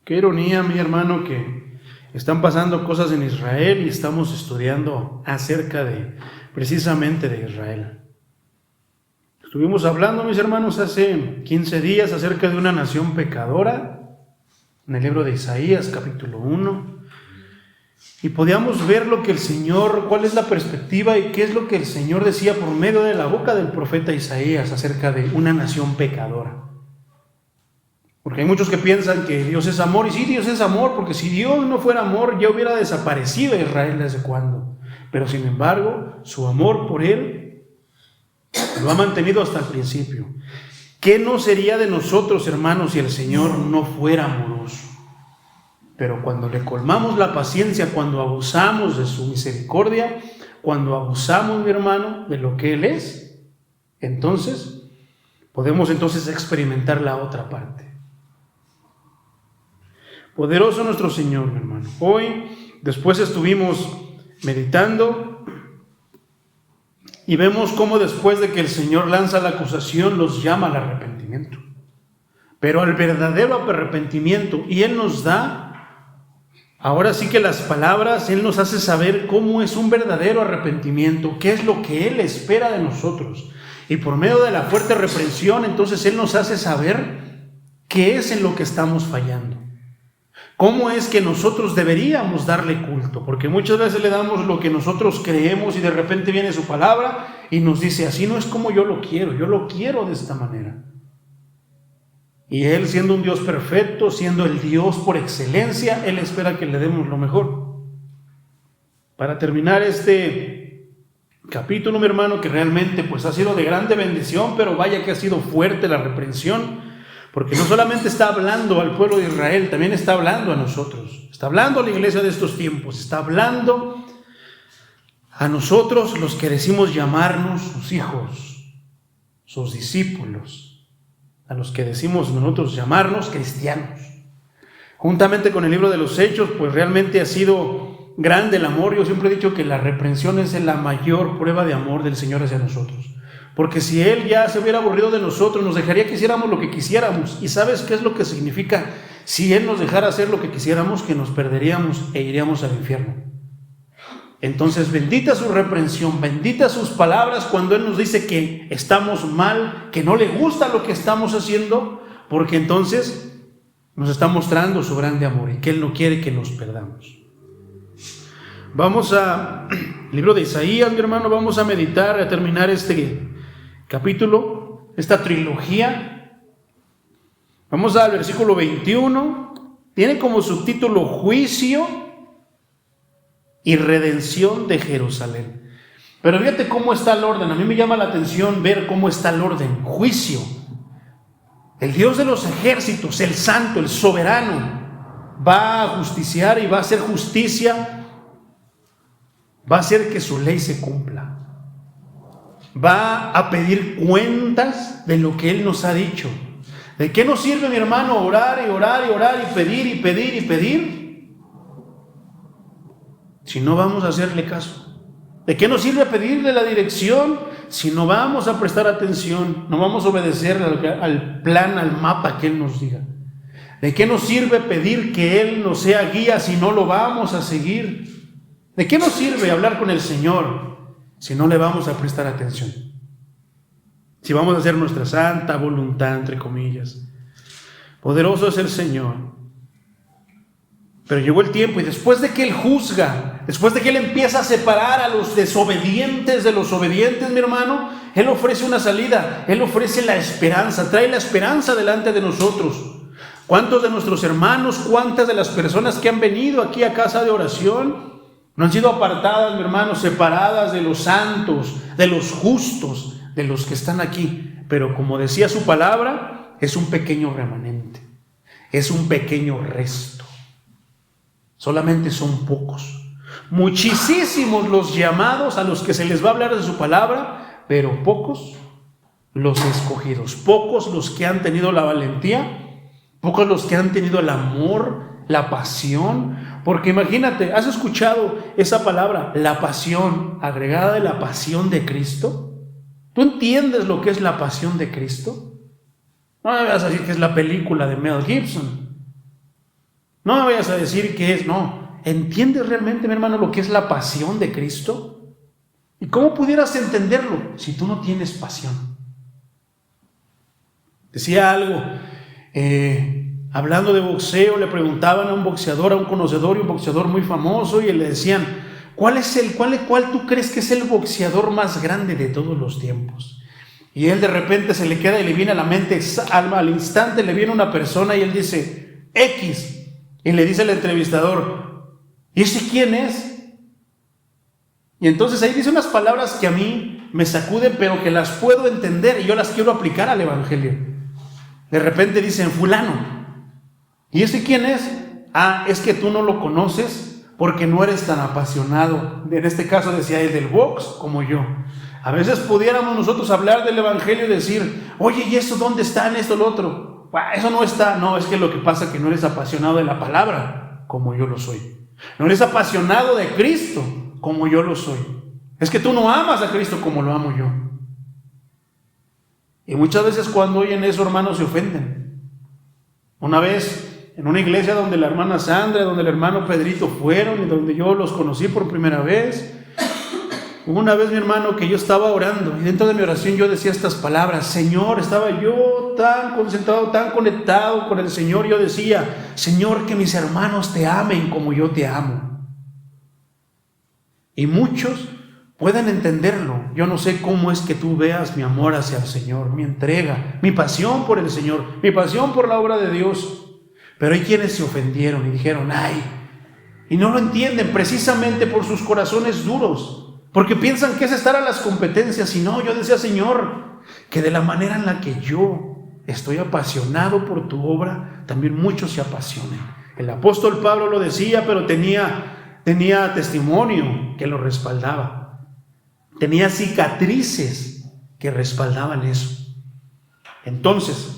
Qué ironía, mi hermano, que están pasando cosas en Israel y estamos estudiando acerca precisamente de Israel. Estuvimos hablando, mis hermanos, hace 15 días acerca de una nación pecadora, en el libro de Isaías, capítulo 1, y podíamos ver lo que el Señor, cuál es la perspectiva y qué es lo que el Señor decía por medio de la boca del profeta Isaías acerca de una nación pecadora. Porque hay muchos que piensan que Dios es amor, y sí, Dios es amor, porque si Dios no fuera amor, ya hubiera desaparecido Israel desde cuándo. Pero sin embargo, su amor por Él lo ha mantenido hasta el principio. ¿Qué no sería de nosotros, hermanos, si el Señor no fuera amoroso? Pero cuando le colmamos la paciencia, cuando abusamos de su misericordia, cuando abusamos, mi hermano, de lo que Él es, entonces podemos experimentar la otra parte. Poderoso nuestro Señor, mi hermano. Hoy, después estuvimos meditando y vemos cómo después de que el Señor lanza la acusación, los llama al arrepentimiento. Pero al verdadero arrepentimiento, y Él nos da, ahora sí que las palabras, Él nos hace saber cómo es un verdadero arrepentimiento, qué es lo que Él espera de nosotros. Y por medio de la fuerte reprensión, entonces Él nos hace saber qué es en lo que estamos fallando. ¿Cómo es que nosotros deberíamos darle culto? Porque muchas veces le damos lo que nosotros creemos y de repente viene su palabra y nos dice, así no es como yo lo quiero de esta manera. Y Él, siendo un Dios perfecto, siendo el Dios por excelencia, Él espera que le demos lo mejor. Para terminar este capítulo, mi hermano, que realmente pues ha sido de grande bendición, pero vaya que ha sido fuerte la reprensión. Porque no solamente está hablando al pueblo de Israel, también está hablando a nosotros. Está hablando a la iglesia de estos tiempos. Está hablando a nosotros, los que decimos llamarnos sus hijos, sus discípulos. A los que decimos nosotros llamarnos cristianos. Juntamente con el libro de los Hechos, pues realmente ha sido grande el amor. Yo siempre he dicho que la reprensión es la mayor prueba de amor del Señor hacia nosotros. Porque si Él ya se hubiera aburrido de nosotros, nos dejaría que hiciéramos lo que quisiéramos. ¿Y sabes qué es lo que significa? Si Él nos dejara hacer lo que quisiéramos, que nos perderíamos e iríamos al infierno. Entonces, bendita su reprensión, bendita sus palabras cuando Él nos dice que estamos mal, que no le gusta lo que estamos haciendo, porque entonces nos está mostrando su grande amor y que Él no quiere que nos perdamos. Vamos al libro de Isaías, mi hermano, vamos a meditar, a terminar este capítulo, esta trilogía. Vamos al versículo 21, tiene como subtítulo Juicio y Redención de Jerusalén. Pero fíjate cómo está el orden. A mí me llama la atención ver cómo está el orden. Juicio. El Dios de los ejércitos, el santo, el soberano, va a justiciar y va a hacer justicia, va a hacer que su ley se cumpla. Va a pedir cuentas de lo que Él nos ha dicho. ¿De qué nos sirve, mi hermano, orar y orar y orar y pedir y pedir y pedir si no vamos a hacerle caso? ¿De qué nos sirve pedirle la dirección si no vamos a prestar atención, no vamos a obedecer al plan, al mapa que Él nos diga? ¿De qué nos sirve pedir que Él nos sea guía si no lo vamos a seguir? ¿De qué nos sirve hablar con el Señor si no le vamos a prestar atención? Si vamos a hacer nuestra santa voluntad, entre comillas. Poderoso es el Señor. Pero llegó el tiempo y después de que Él juzga, después de que Él empieza a separar a los desobedientes de los obedientes, mi hermano, Él ofrece una salida, Él ofrece la esperanza, trae la esperanza delante de nosotros. ¿Cuántos de nuestros hermanos, cuántas de las personas que han venido aquí a casa de oración no han sido apartadas, mi hermano, separadas de los santos, de los justos, de los que están aquí? Pero como decía su palabra, es un pequeño remanente, es un pequeño resto. Solamente son pocos. Muchísimos los llamados a los que se les va a hablar de su palabra, pero pocos los escogidos, pocos los que han tenido la valentía, pocos los que han tenido el amor, la pasión. Porque imagínate, ¿has escuchado esa palabra, la pasión, agregada de la pasión de Cristo? ¿Tú entiendes lo que es la pasión de Cristo? No me vas a decir que es la película de Mel Gibson. No me vayas a decir qué es, no. ¿Entiendes realmente, mi hermano, lo que es la pasión de Cristo? ¿Y cómo pudieras entenderlo si tú no tienes pasión? Decía algo, hablando de boxeo, le preguntaban a un boxeador, a un conocedor y un boxeador muy famoso, y le decían, ¿cuál tú crees que es el boxeador más grande de todos los tiempos? Y él de repente se le queda y le viene a la mente, al instante le viene una persona y él dice, X. Y le dice al entrevistador, ¿y ese quién es? Y entonces ahí dice unas palabras que a mí me sacuden, pero que las puedo entender y yo las quiero aplicar al evangelio. De repente dicen, fulano. ¿Y ese quién es? Ah, es que tú no lo conoces porque no eres tan apasionado. En este caso decía él del box como yo. A veces pudiéramos nosotros hablar del evangelio y decir, oye, ¿y eso dónde está en esto o lo otro? Eso no está. No, es que lo que pasa es que no eres apasionado de la palabra como yo lo soy. No eres apasionado de Cristo como yo lo soy. Es que tú no amas a Cristo como lo amo yo. Y muchas veces cuando oyen eso, hermanos, se ofenden. Una vez en una iglesia donde la hermana Sandra, donde el hermano Pedrito fueron y donde yo los conocí por primera vez, hubo una vez, mi hermano, que yo estaba orando y dentro de mi oración yo decía estas palabras, Señor, estaba yo tan concentrado, tan conectado con el Señor, yo decía, Señor, que mis hermanos te amen como yo te amo. Y muchos pueden entenderlo. Yo no sé cómo es que tú veas mi amor hacia el Señor, mi entrega, mi pasión por el Señor, mi pasión por la obra de Dios. Pero hay quienes se ofendieron y dijeron, ay, y no lo entienden precisamente por sus corazones duros, porque piensan que es estar a las competencias. Y no, yo decía, Señor, que de la manera en la que yo estoy apasionado por tu obra, también muchos se apasionen. El apóstol Pablo lo decía, pero tenía testimonio que lo respaldaba. Tenía cicatrices que respaldaban eso. Entonces,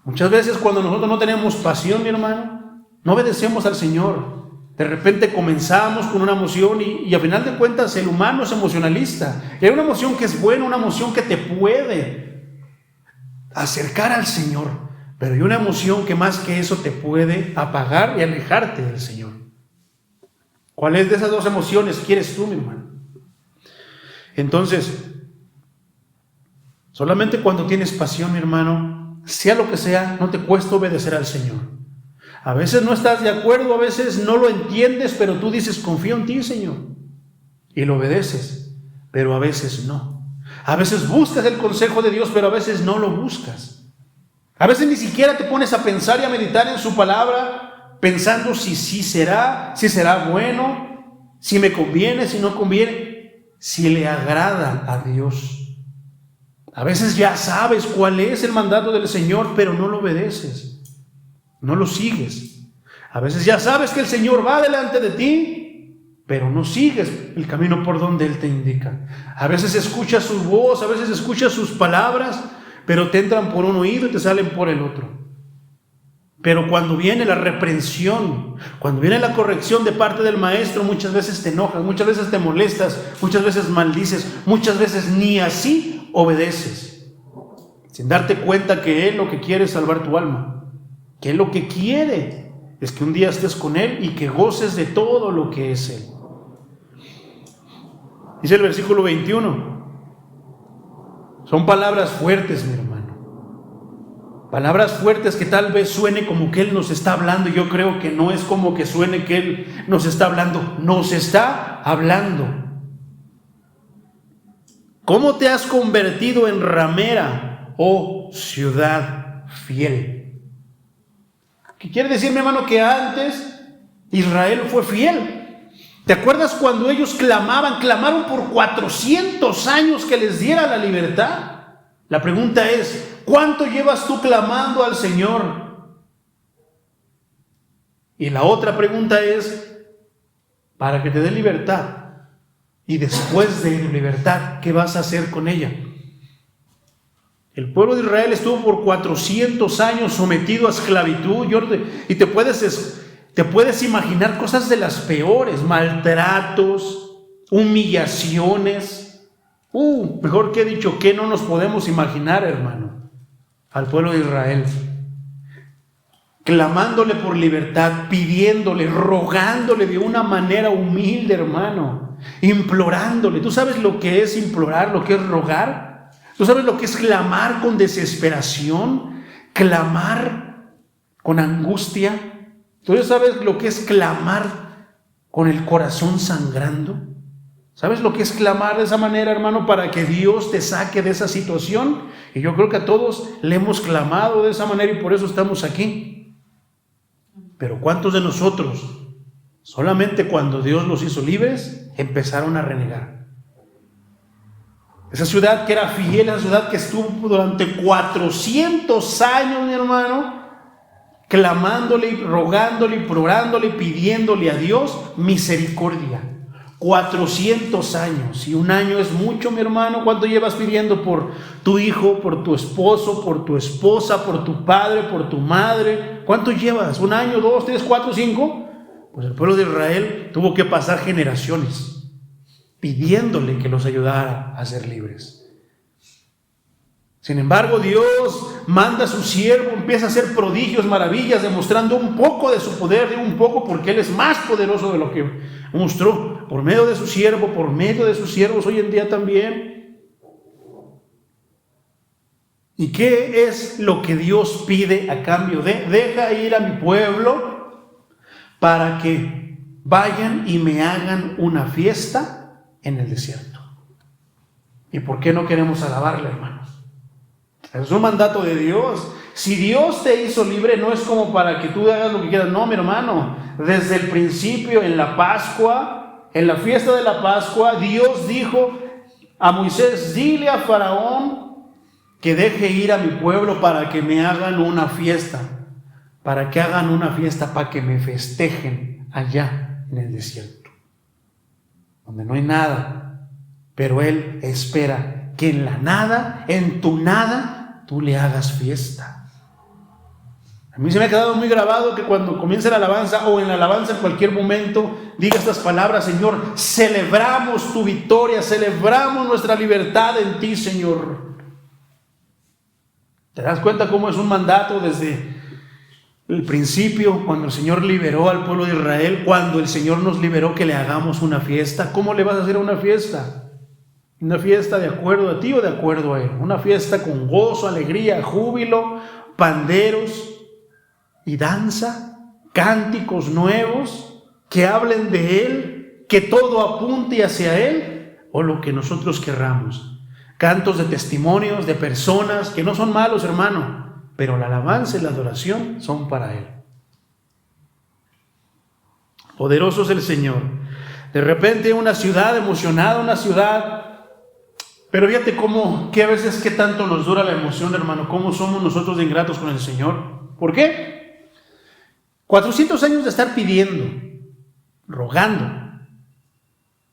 muchas veces cuando nosotros no tenemos pasión, mi hermano, no obedecemos al Señor. De repente comenzamos con una emoción y a final de cuentas el humano es emocionalista. Y hay una emoción que es buena, una emoción que te puede acercar al Señor. Pero hay una emoción que más que eso te puede apagar y alejarte del Señor. ¿Cuál es de esas dos emociones quieres tú, mi hermano? Entonces, solamente cuando tienes pasión, mi hermano, sea lo que sea, no te cuesta obedecer al Señor. A veces no estás de acuerdo, a veces no lo entiendes, pero tú dices, confío en ti, Señor, y lo obedeces, pero a veces no. A veces buscas el consejo de Dios, pero a veces no lo buscas. A veces ni siquiera te pones a pensar y a meditar en su palabra, pensando si será bueno, si me conviene, si no conviene, si le agrada a Dios. A veces ya sabes cuál es el mandato del Señor, pero no lo obedeces, no lo sigues. A veces ya sabes que el Señor va delante de ti, pero no sigues el camino por donde Él te indica. A veces escuchas su voz, a veces escuchas sus palabras, pero te entran por un oído y te salen por el otro. Pero cuando viene la reprensión, cuando viene la corrección de parte del maestro, muchas veces te enojas, muchas veces te molestas, muchas veces maldices, muchas veces ni así obedeces, sin darte cuenta que Él lo que quiere es salvar tu alma, que Él lo que quiere es que un día estés con Él y que goces de todo lo que es Él. Dice el versículo 21. Son palabras fuertes, mi hermano. Palabras fuertes que tal vez suene como que Él nos está hablando. Yo creo que no es como que suene que Él nos está hablando. Nos está hablando. ¿Cómo te has convertido en ramera, oh ciudad fiel? ¿Qué quiere decir, mi hermano? Que antes Israel fue fiel. ¿Te acuerdas cuando ellos clamaron por 400 años que les diera la libertad? La pregunta es, ¿cuánto llevas tú clamando al Señor? Y la otra pregunta es, para que te dé libertad, y después de libertad, ¿qué vas a hacer con ella? El pueblo de Israel estuvo por 400 años sometido a esclavitud, y te puedes imaginar cosas de las peores, maltratos, humillaciones. Mejor que he dicho, que no nos podemos imaginar, hermano, al pueblo de Israel. clamándole por libertad, pidiéndole, rogándole de una manera humilde, hermano, implorándole. ¿Tú sabes lo que es implorar, lo que es rogar? ¿Tú sabes lo que es clamar con desesperación? Clamar con angustia. ¿Tú sabes lo que es clamar con el corazón sangrando? ¿Sabes lo que es clamar de esa manera, hermano, para que Dios te saque de esa situación? Y yo creo que a todos le hemos clamado de esa manera y por eso estamos aquí. Pero ¿cuántos de nosotros, solamente cuando Dios los hizo libres, empezaron a renegar? Esa ciudad que era fiel, esa ciudad que estuvo durante 400 años, mi hermano, clamándole, rogándole, implorándole, pidiéndole a Dios misericordia. 400 años, y un año es mucho, mi hermano. ¿Cuánto llevas pidiendo por tu hijo, por tu esposo, por tu esposa, por tu padre, por tu madre? ¿Cuánto llevas? ¿1 año, 2, 3, 4, 5? Pues el pueblo de Israel tuvo que pasar generaciones pidiéndole que los ayudara a ser libres. Sin embargo, Dios manda a su siervo, empieza a hacer prodigios, maravillas, demostrando un poco de su poder, un poco porque Él es más poderoso de lo que mostró por medio de su siervo, por medio de sus siervos hoy en día también. ¿Y qué es lo que Dios pide a cambio de? Deja ir a mi pueblo para que vayan y me hagan una fiesta en el desierto. ¿Y por qué no queremos alabarle, hermanos? Es un mandato de Dios. Si Dios te hizo libre, no es como para que tú hagas lo que quieras. No, mi hermano. Desde el principio, en la Pascua, en la fiesta de la Pascua, Dios dijo a Moisés: dile a Faraón que deje ir a mi pueblo para que me hagan una fiesta. Para que hagan una fiesta, para que me festejen allá en el desierto, donde no hay nada. Pero Él espera que en la nada, en tu nada, tú le hagas fiesta. A mí se me ha quedado muy grabado que cuando comience la alabanza, o en la alabanza en cualquier momento, diga estas palabras: Señor, celebramos tu victoria, celebramos nuestra libertad en ti, Señor. ¿Te das cuenta cómo es un mandato desde el principio, cuando el Señor liberó al pueblo de Israel, cuando el Señor nos liberó, que le hagamos una fiesta? ¿Cómo le vas a hacer una fiesta? Una fiesta de acuerdo a ti o de acuerdo a Él. Una fiesta con gozo, alegría, júbilo, panderos y danza, cánticos nuevos que hablen de Él, que todo apunte hacia Él, o lo que nosotros querramos. Cantos de testimonios de personas que no son malos, hermano, pero la alabanza y la adoración son para Él. Poderoso es el Señor. De repente una ciudad emocionada, una ciudad... Pero fíjate cómo, que a veces qué tanto nos dura la emoción, hermano, cómo somos nosotros de ingratos con el Señor. ¿Por qué? 400 años de estar pidiendo, rogando.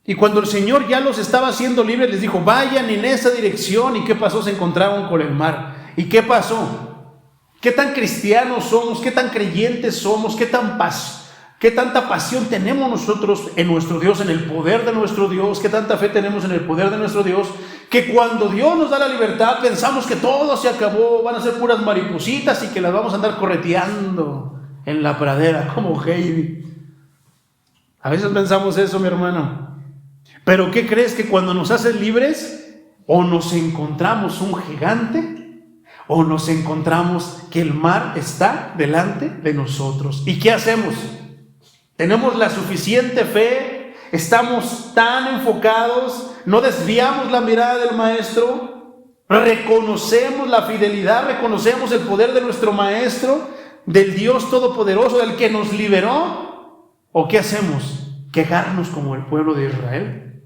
Y cuando el Señor ya los estaba haciendo libres, les dijo: vayan en esa dirección. ¿Y qué pasó? Se encontraron con el mar. ¿Y qué pasó? ¿Qué tan cristianos somos? ¿Qué tan creyentes somos? ¿Qué tanta pasión tenemos nosotros en nuestro Dios, en el poder de nuestro Dios? ¿Qué tanta fe tenemos en el poder de nuestro Dios? Que cuando Dios nos da la libertad, pensamos que todo se acabó, van a ser puras maripositas y que las vamos a andar correteando en la pradera como Heidi. A veces pensamos eso, mi hermano. Pero ¿qué crees? Que cuando nos hacen libres, o nos encontramos un gigante, o nos encontramos que el mar está delante de nosotros. ¿Y qué hacemos? Tenemos la suficiente fe, estamos tan enfocados, no desviamos la mirada del Maestro, reconocemos la fidelidad, reconocemos el poder de nuestro Maestro, del Dios Todopoderoso, del que nos liberó. ¿O qué hacemos? ¿Quejarnos como el pueblo de Israel?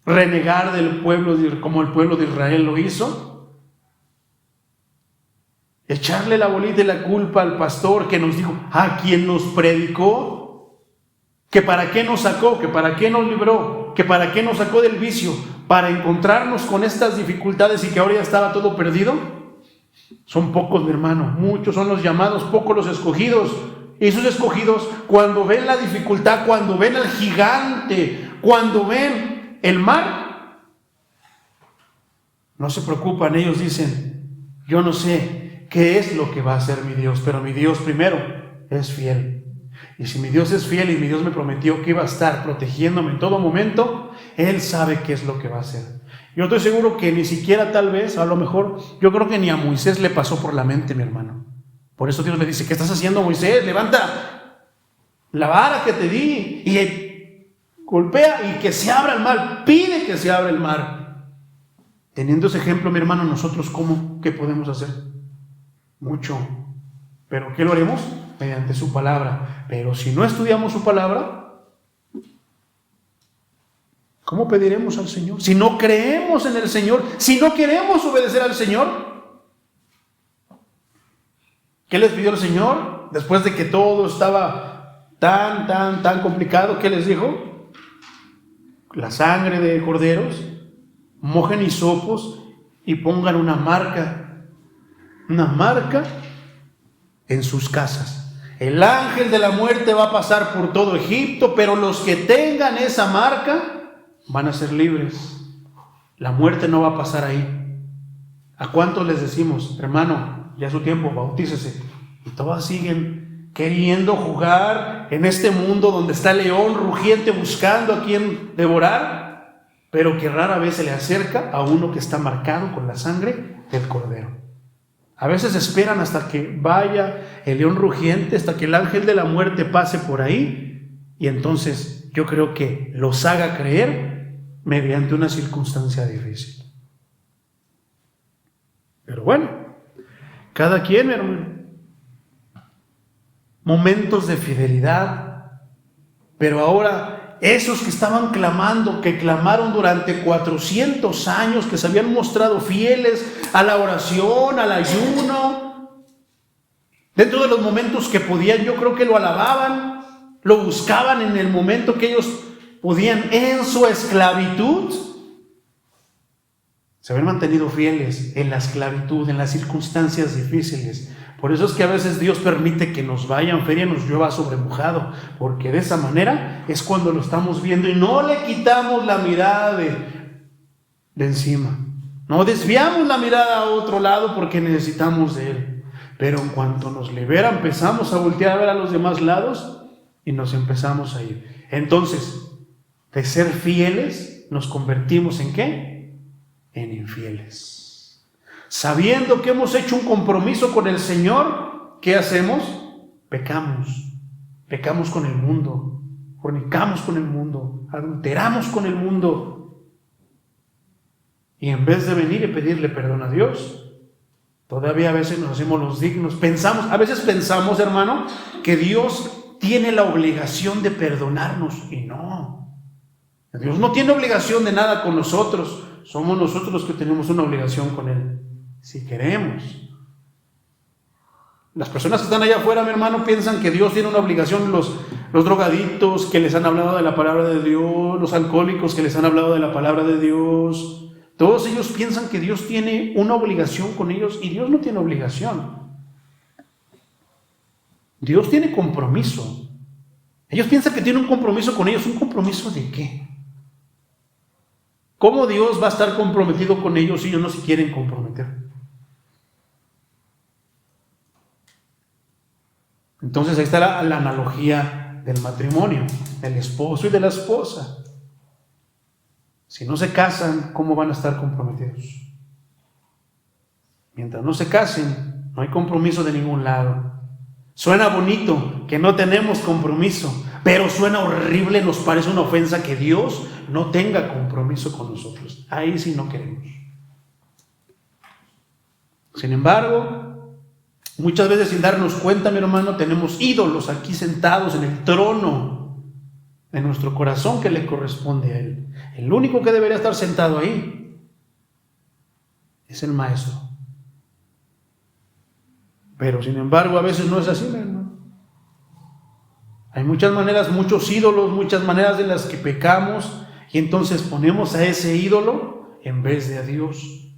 ¿Renegar del pueblo como el pueblo de Israel lo hizo? ¿Echarle la bolita y la culpa al pastor que nos dijo, a quien nos predicó, que para qué nos sacó, que para qué nos libró, que para qué nos sacó del vicio, para encontrarnos con estas dificultades y que ahora ya estaba todo perdido? Son pocos, mi hermano, muchos son los llamados, pocos los escogidos. Y esos escogidos, cuando ven la dificultad, cuando ven al gigante, cuando ven el mar, no se preocupan. Ellos dicen: yo no sé qué es lo que va a hacer mi Dios, pero mi Dios primero es fiel. Y si mi Dios es fiel y mi Dios me prometió que iba a estar protegiéndome en todo momento, Él sabe qué es lo que va a hacer. Yo estoy seguro que ni siquiera, tal vez, a lo mejor, yo creo que ni a Moisés le pasó por la mente, mi hermano. Por eso Dios le dice: ¿qué estás haciendo, Moisés? Levanta la vara que te di y golpea y que se abra el mar. Pide que se abra el mar. Teniendo ese ejemplo, mi hermano, nosotros, ¿qué podemos hacer? Mucho. ¿Pero qué lo haremos? Mediante su palabra. Pero si no estudiamos su palabra, ¿cómo pediremos al Señor? Si no creemos en el Señor, si no queremos obedecer al Señor. ¿Qué les pidió el Señor? Después de que todo estaba tan complicado, ¿qué les dijo? La sangre de corderos, mojen hisopos y pongan una marca en sus casas. El ángel de la muerte va a pasar por todo Egipto, pero los que tengan esa marca van a ser libres. La muerte no va a pasar ahí. ¿A cuántos les decimos: hermano, ya es su tiempo, bautícese? Y todas siguen queriendo jugar en este mundo donde está el león rugiente buscando a quien devorar, pero que rara vez se le acerca a uno que está marcado con la sangre del cordero. A veces esperan hasta que vaya el león rugiente, hasta que el ángel de la muerte pase por ahí, y entonces yo creo que los haga creer mediante una circunstancia difícil. Pero bueno, cada quien, hermano. Momentos de fidelidad, pero ahora esos que estaban clamando, que clamaron durante 400 años, que se habían mostrado fieles a la oración, al ayuno, dentro de los momentos que podían, yo creo que lo alababan, lo buscaban en el momento que ellos podían en su esclavitud, se habían mantenido fieles en la esclavitud, en las circunstancias difíciles. Por eso es que a veces Dios permite que nos vaya en feria y nos llueva sobre mojado, porque de esa manera es cuando lo estamos viendo y no le quitamos la mirada de encima. No desviamos la mirada a otro lado porque necesitamos de Él. Pero en cuanto nos libera, empezamos a voltear a ver a los demás lados y nos empezamos a ir. Entonces, de ser fieles, nos convertimos ¿en qué? En infieles. Sabiendo que hemos hecho un compromiso con el Señor, ¿qué hacemos? Pecamos. Pecamos con el mundo, fornicamos con el mundo, adulteramos con el mundo. Y en vez de venir y pedirle perdón a Dios, todavía a veces nos hacemos los dignos. A veces pensamos, hermano, que Dios tiene la obligación de perdonarnos, y no. Dios no tiene obligación de nada con nosotros. Somos nosotros los que tenemos una obligación con Él, si queremos. Las personas que están allá afuera, mi hermano, piensan que Dios tiene una obligación. Los drogadictos que les han hablado de la palabra de Dios, los alcohólicos que les han hablado de la palabra de Dios, todos ellos piensan que Dios tiene una obligación con ellos, y Dios no tiene obligación. Dios tiene compromiso. Ellos piensan que tiene un compromiso con ellos. ¿Un compromiso de qué? ¿Cómo Dios va a estar comprometido con ellos si ellos no se quieren comprometer? Entonces ahí está la analogía del matrimonio, del esposo y de la esposa. Si no se casan, ¿cómo van a estar comprometidos? Mientras no se casen, no hay compromiso de ningún lado. Suena bonito que no tenemos compromiso, pero suena horrible, nos parece una ofensa que Dios no tenga compromiso con nosotros. Ahí sí no queremos. Sin embargo, muchas veces sin darnos cuenta, mi hermano, tenemos ídolos aquí sentados en el trono de nuestro corazón que le corresponde a Él. El único que debería estar sentado ahí es el Maestro. Pero sin embargo, a veces no es así, mi hermano. Hay muchas maneras, muchos ídolos, muchas maneras en las que pecamos, y entonces ponemos a ese ídolo en vez de a Dios.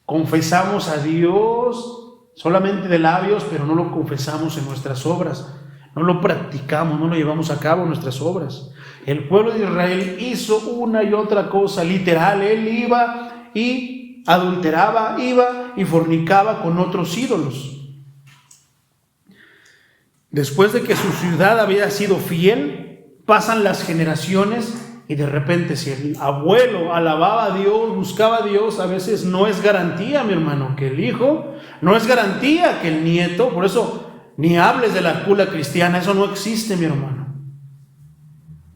Confesamos a Dios solamente de labios, pero no lo confesamos en nuestras obras. No lo practicamos, no lo llevamos a cabo en nuestras obras. El pueblo de Israel hizo una y otra cosa literal. Él iba y adulteraba, iba y fornicaba con otros ídolos. Después de que su ciudad había sido fiel, pasan las generaciones y de repente si el abuelo alababa a Dios, buscaba a Dios, a veces no es garantía, mi hermano, que el hijo, no es garantía que el nieto, por eso ni hables de la cuna cristiana, eso no existe, mi hermano.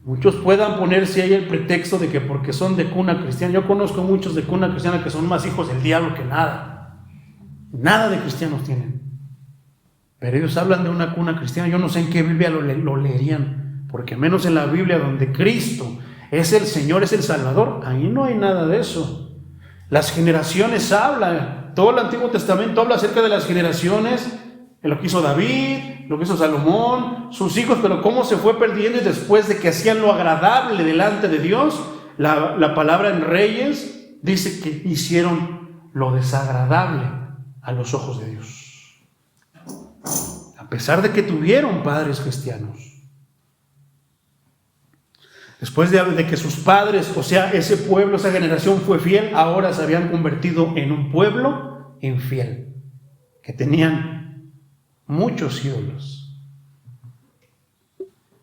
Muchos puedan ponerse ahí el pretexto de que porque son de cuna cristiana. Yo conozco muchos de cuna cristiana que son más hijos del diablo que nada. Nada de cristianos tienen. Pero ellos hablan de una cuna cristiana. Yo no sé en qué Biblia lo leerían. Porque menos en la Biblia donde Cristo es el Señor, es el Salvador, ahí no hay nada de eso. Las generaciones hablan. Todo el Antiguo Testamento habla acerca de las generaciones. Lo que hizo David, lo que hizo Salomón, sus hijos, pero cómo se fue perdiendo, y después de que hacían lo agradable delante de Dios, la palabra en Reyes dice que hicieron lo desagradable a los ojos de Dios. A pesar de que tuvieron padres cristianos. Después de que sus padres, o sea, ese pueblo, esa generación fue fiel, ahora se habían convertido en un pueblo infiel, que tenían muchos ídolos.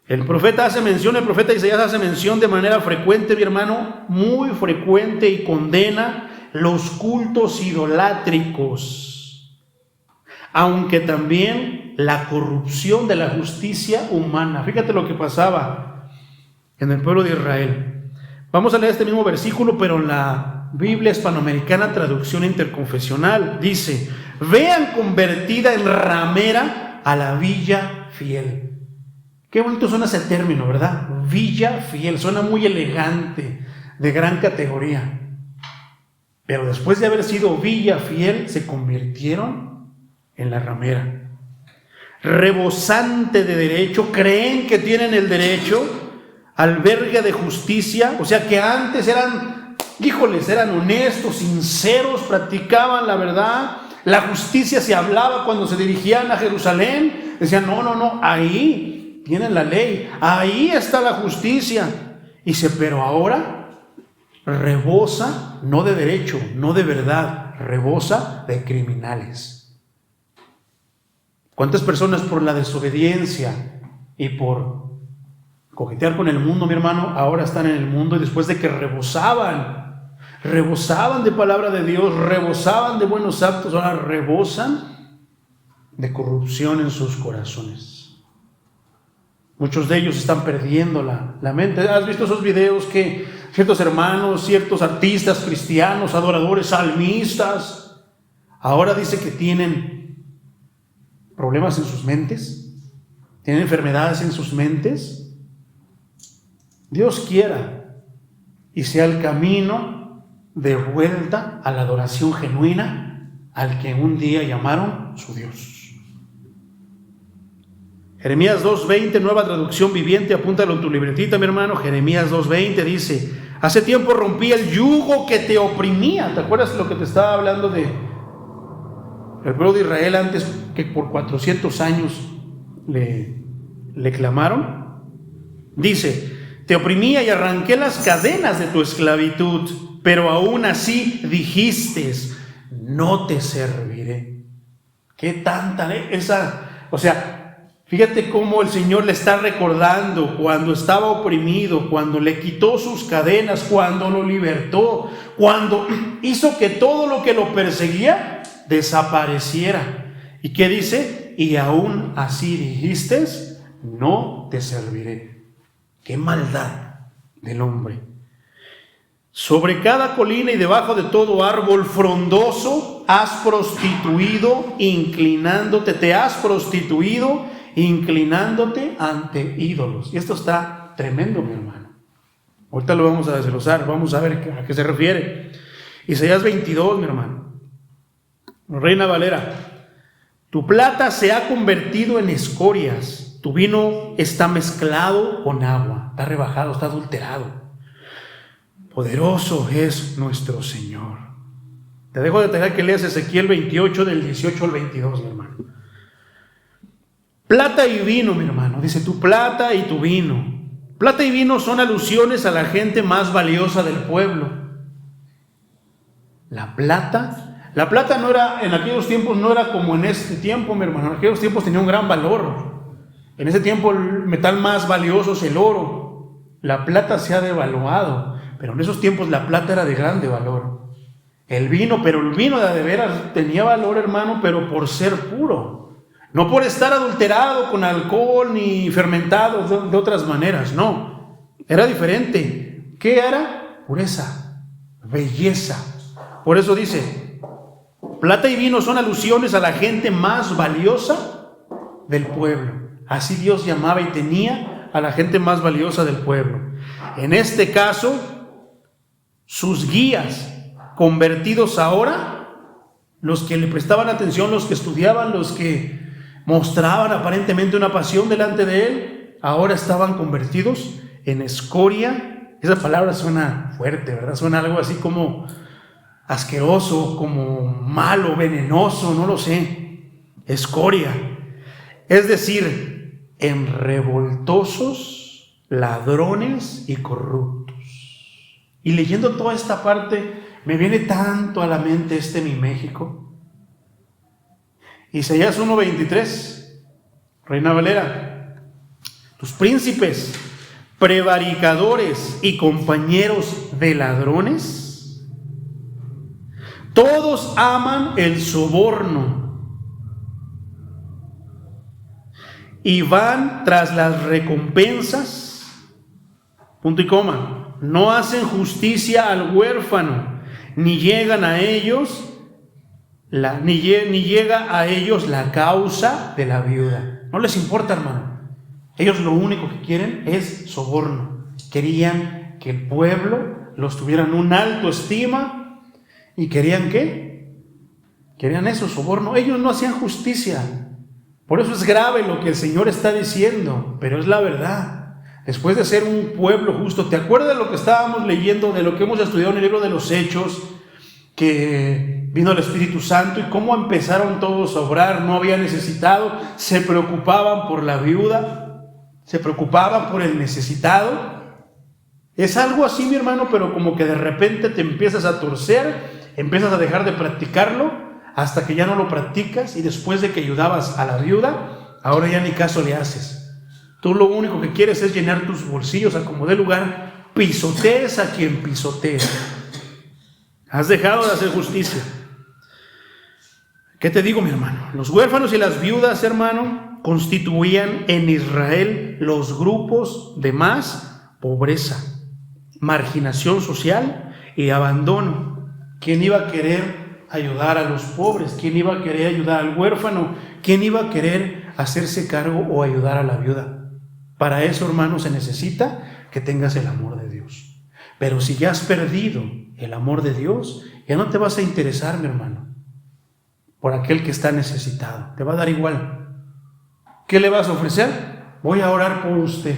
El profeta Isaías hace mención de manera frecuente, mi hermano, muy frecuente, y condena los cultos idolátricos, aunque también la corrupción de la justicia humana. Fíjate lo que pasaba en el pueblo de Israel. Vamos a leer este mismo versículo, pero en la Biblia Hispanoamericana, traducción interconfesional, dice: vean convertida en ramera a la villa fiel. Qué bonito suena ese término, ¿verdad? Villa fiel, suena muy elegante, de gran categoría. Pero después de haber sido villa fiel, se convirtieron en la ramera. Rebosante de derecho, creen que tienen el derecho, albergue de justicia, o sea que antes eran honestos, sinceros, practicaban la verdad. La justicia se hablaba cuando se dirigían a Jerusalén. Decían, no, ahí tienen la ley, ahí está la justicia. Pero ahora rebosa, no de derecho, no de verdad, rebosa de criminales. ¿Cuántas personas por la desobediencia y por coquetear con el mundo, mi hermano, ahora están en el mundo, y después de que rebosaban de palabra de Dios, rebosaban de buenos actos, ahora rebosan de corrupción en sus corazones? Muchos de ellos están perdiendo la mente. ¿Has visto esos videos que ciertos hermanos, ciertos artistas cristianos, adoradores, salmistas, ahora dice que tienen problemas en sus mentes, tienen enfermedades en sus mentes? Dios quiera y sea el camino de vuelta a la adoración genuina al que un día llamaron su Dios. Jeremías 2:20, nueva traducción viviente, apúntalo en tu libretita, mi hermano. Jeremías 2:20 dice: hace tiempo rompí el yugo que te oprimía. ¿Te acuerdas lo que te estaba hablando de el pueblo de Israel antes, que por 400 años le clamaron? Dice: te oprimía y arranqué las cadenas de tu esclavitud, pero aún así dijiste, no te serviré. ¿Qué tanta esa? O sea, fíjate cómo el Señor le está recordando cuando estaba oprimido, cuando le quitó sus cadenas, cuando lo libertó, cuando hizo que todo lo que lo perseguía desapareciera. ¿Y qué dice? Y aún así dijiste, no te serviré. ¡Qué maldad del hombre! Sobre cada colina y debajo de todo árbol frondoso has prostituido, te has prostituido, inclinándote ante ídolos. Y esto está tremendo, mi hermano. Ahorita lo vamos a desglosar, vamos a ver a qué se refiere. Isaías 22, mi hermano. Reina Valera: tu plata se ha convertido en escorias. Tu vino está mezclado con agua, está rebajado, está adulterado. Poderoso es nuestro Señor. Te dejo de tarea que leas Ezequiel 28, del 18 al 22, mi hermano. Plata y vino, mi hermano. Dice: tu plata y tu vino. Plata y vino son alusiones a la gente más valiosa del pueblo. La plata no era, en aquellos tiempos no era como en este tiempo, mi hermano. En aquellos tiempos tenía un gran valor. En ese tiempo el metal más valioso es el oro. La plata se ha devaluado, pero en esos tiempos la plata era de grande valor. El vino, pero el vino de veras tenía valor, hermano, pero por ser puro. No por estar adulterado con alcohol ni fermentado de otras maneras, no. Era diferente. ¿Qué era? Pureza, belleza. Por eso dice, plata y vino son alusiones a la gente más valiosa del pueblo. Así Dios llamaba y tenía a la gente más valiosa del pueblo. En este caso, sus guías convertidos ahora, los que le prestaban atención, los que estudiaban, los que mostraban aparentemente una pasión delante de él, ahora estaban convertidos en escoria. Esa palabra suena fuerte, ¿verdad? Suena algo así como asqueroso, como malo, venenoso, no lo sé. Escoria. Es decir, en revoltosos, ladrones y corruptos. Y leyendo toda esta parte, me viene tanto a la mente mi México. Isaías 1:23, Reina Valera. Tus príncipes, prevaricadores y compañeros de ladrones, todos aman el soborno y van tras las recompensas, punto y coma, no hacen justicia al huérfano, ni llegan a ellos ni llega a ellos la causa de la viuda. No les importa, hermano. Ellos lo único que quieren es soborno. Querían que el pueblo los tuviera en una alta estima. ¿Y querían qué? Querían eso, soborno. Ellos no hacían justicia. Por eso es grave lo que el Señor está diciendo, pero es la verdad. Después de ser un pueblo justo, ¿te acuerdas de lo que estábamos leyendo, de lo que hemos estudiado en el libro de los Hechos? Que vino el Espíritu Santo y cómo empezaron todos a obrar, no había necesitado, se preocupaban por la viuda, se preocupaban por el necesitado. Es algo así, mi hermano, pero como que de repente te empiezas a torcer, empiezas a dejar de practicarlo, hasta que ya no lo practicas, y después de que ayudabas a la viuda, ahora ya ni caso le haces. Tú lo único que quieres es llenar tus bolsillos a como dé lugar, pisotees a quien pisotees. Has dejado de hacer justicia. ¿Qué te digo, mi hermano? Los huérfanos y las viudas, hermano, constituían en Israel los grupos de más pobreza, marginación social y abandono. ¿Quién iba a querer ayudar a los pobres? ¿Quién iba a querer ayudar al huérfano? ¿Quién iba a querer hacerse cargo o ayudar a la viuda? Para eso, hermano, se necesita que tengas el amor de Dios. Pero si ya has perdido el amor de Dios, ya no te vas a interesar, mi hermano, por aquel que está necesitado. Te va a dar igual. ¿Qué le vas a ofrecer? Voy a orar por usted.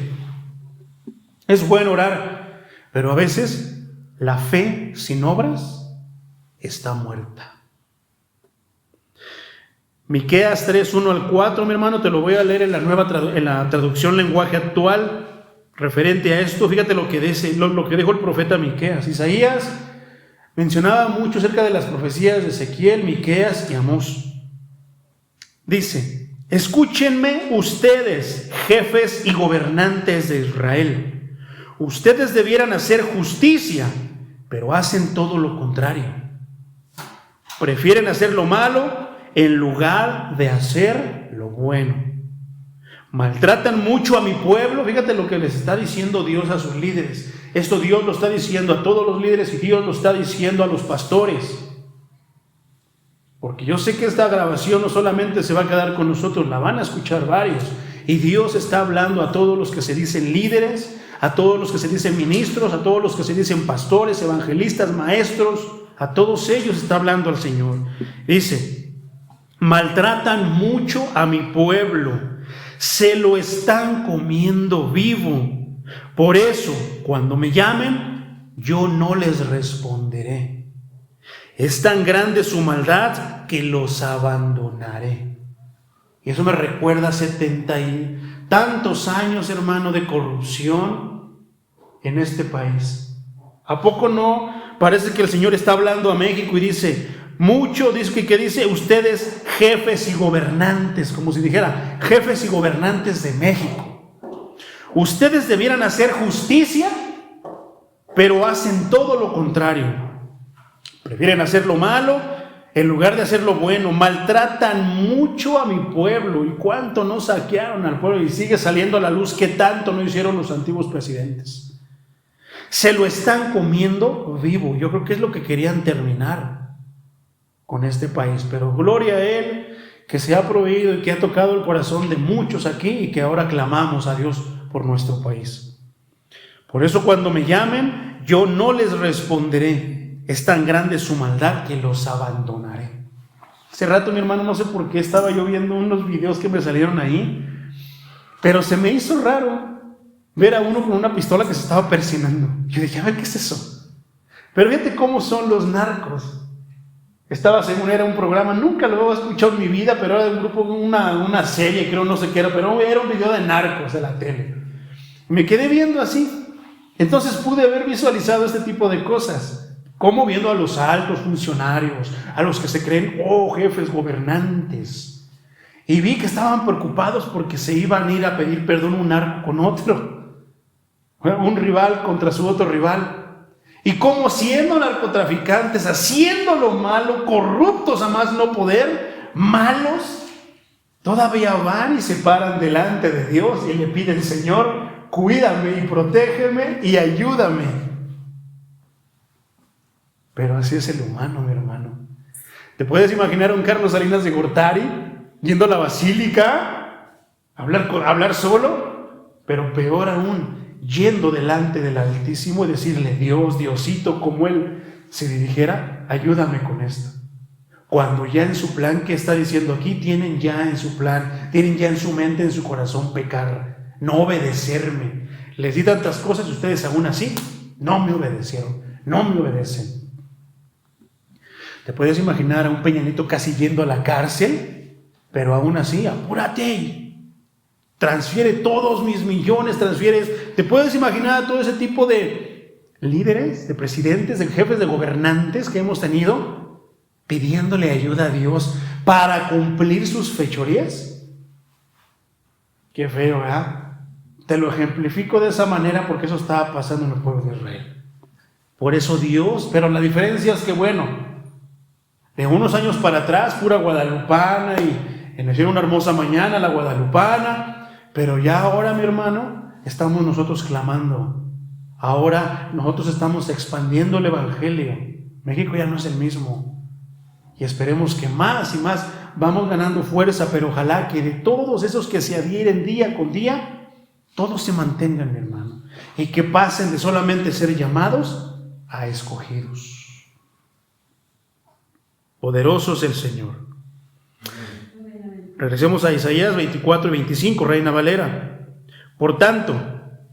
Es bueno orar, pero a veces la fe sin obras está muerta. Miqueas 3:1-4, mi hermano, te lo voy a leer en la traducción lenguaje actual, referente a esto. Fíjate lo que dijo el profeta Miqueas. Isaías mencionaba mucho acerca de las profecías de Ezequiel, Miqueas y Amós. Dice: escúchenme ustedes, jefes y gobernantes de Israel. Ustedes debieran hacer justicia, pero hacen todo lo contrario. Prefieren hacer lo malo en lugar de hacer lo bueno. Maltratan mucho a mi pueblo. Fíjate lo que les está diciendo Dios a sus líderes. Esto Dios lo está diciendo a todos los líderes y Dios lo está diciendo a los pastores. Porque yo sé que esta grabación no solamente se va a quedar con nosotros, la van a escuchar varios. Y Dios está hablando a todos los que se dicen líderes, a todos los que se dicen ministros, a todos los que se dicen pastores, evangelistas, maestros. A todos ellos está hablando el Señor. Dice: maltratan mucho a mi pueblo, se lo están comiendo vivo. Por eso, cuando me llamen, yo no les responderé. Es tan grande su maldad que los abandonaré. Y eso me recuerda a 70 y tantos años, hermano, de corrupción en este país. ¿A poco no parece que el Señor está hablando a México y dice: Mucho, dice que dice ustedes jefes y gobernantes, como si dijera jefes y gobernantes de México. Ustedes debieran hacer justicia, pero hacen todo lo contrario. Prefieren hacer lo malo en lugar de hacer lo bueno. Maltratan mucho a mi pueblo. ¿Y cuánto no saquearon al pueblo? Y sigue saliendo a la luz que tanto no hicieron los antiguos presidentes. Se lo están comiendo vivo. Yo creo que es lo que querían terminar con este país, pero gloria a Él que se ha proveído y que ha tocado el corazón de muchos aquí y que ahora clamamos a Dios por nuestro país. Por eso cuando me llamen, yo no les responderé. Es tan grande su maldad que los abandonaré. Hace rato, mi hermano, no sé por qué estaba yo viendo unos videos que me salieron ahí, pero se me hizo raro ver a uno con una pistola que se estaba persinando. Yo dije, a ver, ¿qué es eso? Pero fíjate cómo son los narcos. Era un programa, nunca lo había escuchado en mi vida, pero era de un grupo, una serie, creo, no sé qué era, pero era un video de narcos de la tele. Me quedé viendo así. Entonces pude haber visualizado este tipo de cosas, como viendo a los altos funcionarios, a los que se creen, jefes gobernantes. Y vi que estaban preocupados porque se iban a ir a pedir perdón un narco con otro, un rival contra su otro rival. Y como siendo narcotraficantes, haciendo lo malo, corruptos a más no poder, malos, todavía van y se paran delante de Dios y le piden, Señor, cuídame y protégeme y ayúdame. Pero así es el humano, mi hermano. ¿Te puedes imaginar a un Carlos Salinas de Gortari yendo a la basílica a hablar solo? Pero peor aún, yendo delante del Altísimo y decirle, Dios, Diosito, como Él se dirigiera, ayúdame con esto. Cuando ya en su plan, ¿qué está diciendo aquí? Tienen ya en su plan, tienen ya en su mente, en su corazón pecar, no obedecerme. Les di tantas cosas y ustedes aún así no me obedecieron, no me obedecen. ¿Te puedes imaginar a un Peña Nieto casi yendo a la cárcel? Pero aún así, apúrate. Transfiere todos mis millones, ¿Te puedes imaginar a todo ese tipo de líderes, de presidentes, de jefes, de gobernantes que hemos tenido pidiéndole ayuda a Dios para cumplir sus fechorías? Qué feo, ¿verdad? Te lo ejemplifico de esa manera porque eso estaba pasando en el pueblo de Israel. Por eso Dios, pero la diferencia es que, bueno, de unos años para atrás, pura guadalupana y nació una hermosa mañana la guadalupana. Pero ya ahora, mi hermano, estamos nosotros clamando. Ahora nosotros estamos expandiendo el Evangelio. México ya no es el mismo. Y esperemos que más y más vamos ganando fuerza, pero ojalá que de todos esos que se adhieren día con día, todos se mantengan, mi hermano. Y que pasen de solamente ser llamados a escogidos. Poderoso es el Señor. Regresemos a Isaías 24 y 25, Reina Valera. Por tanto,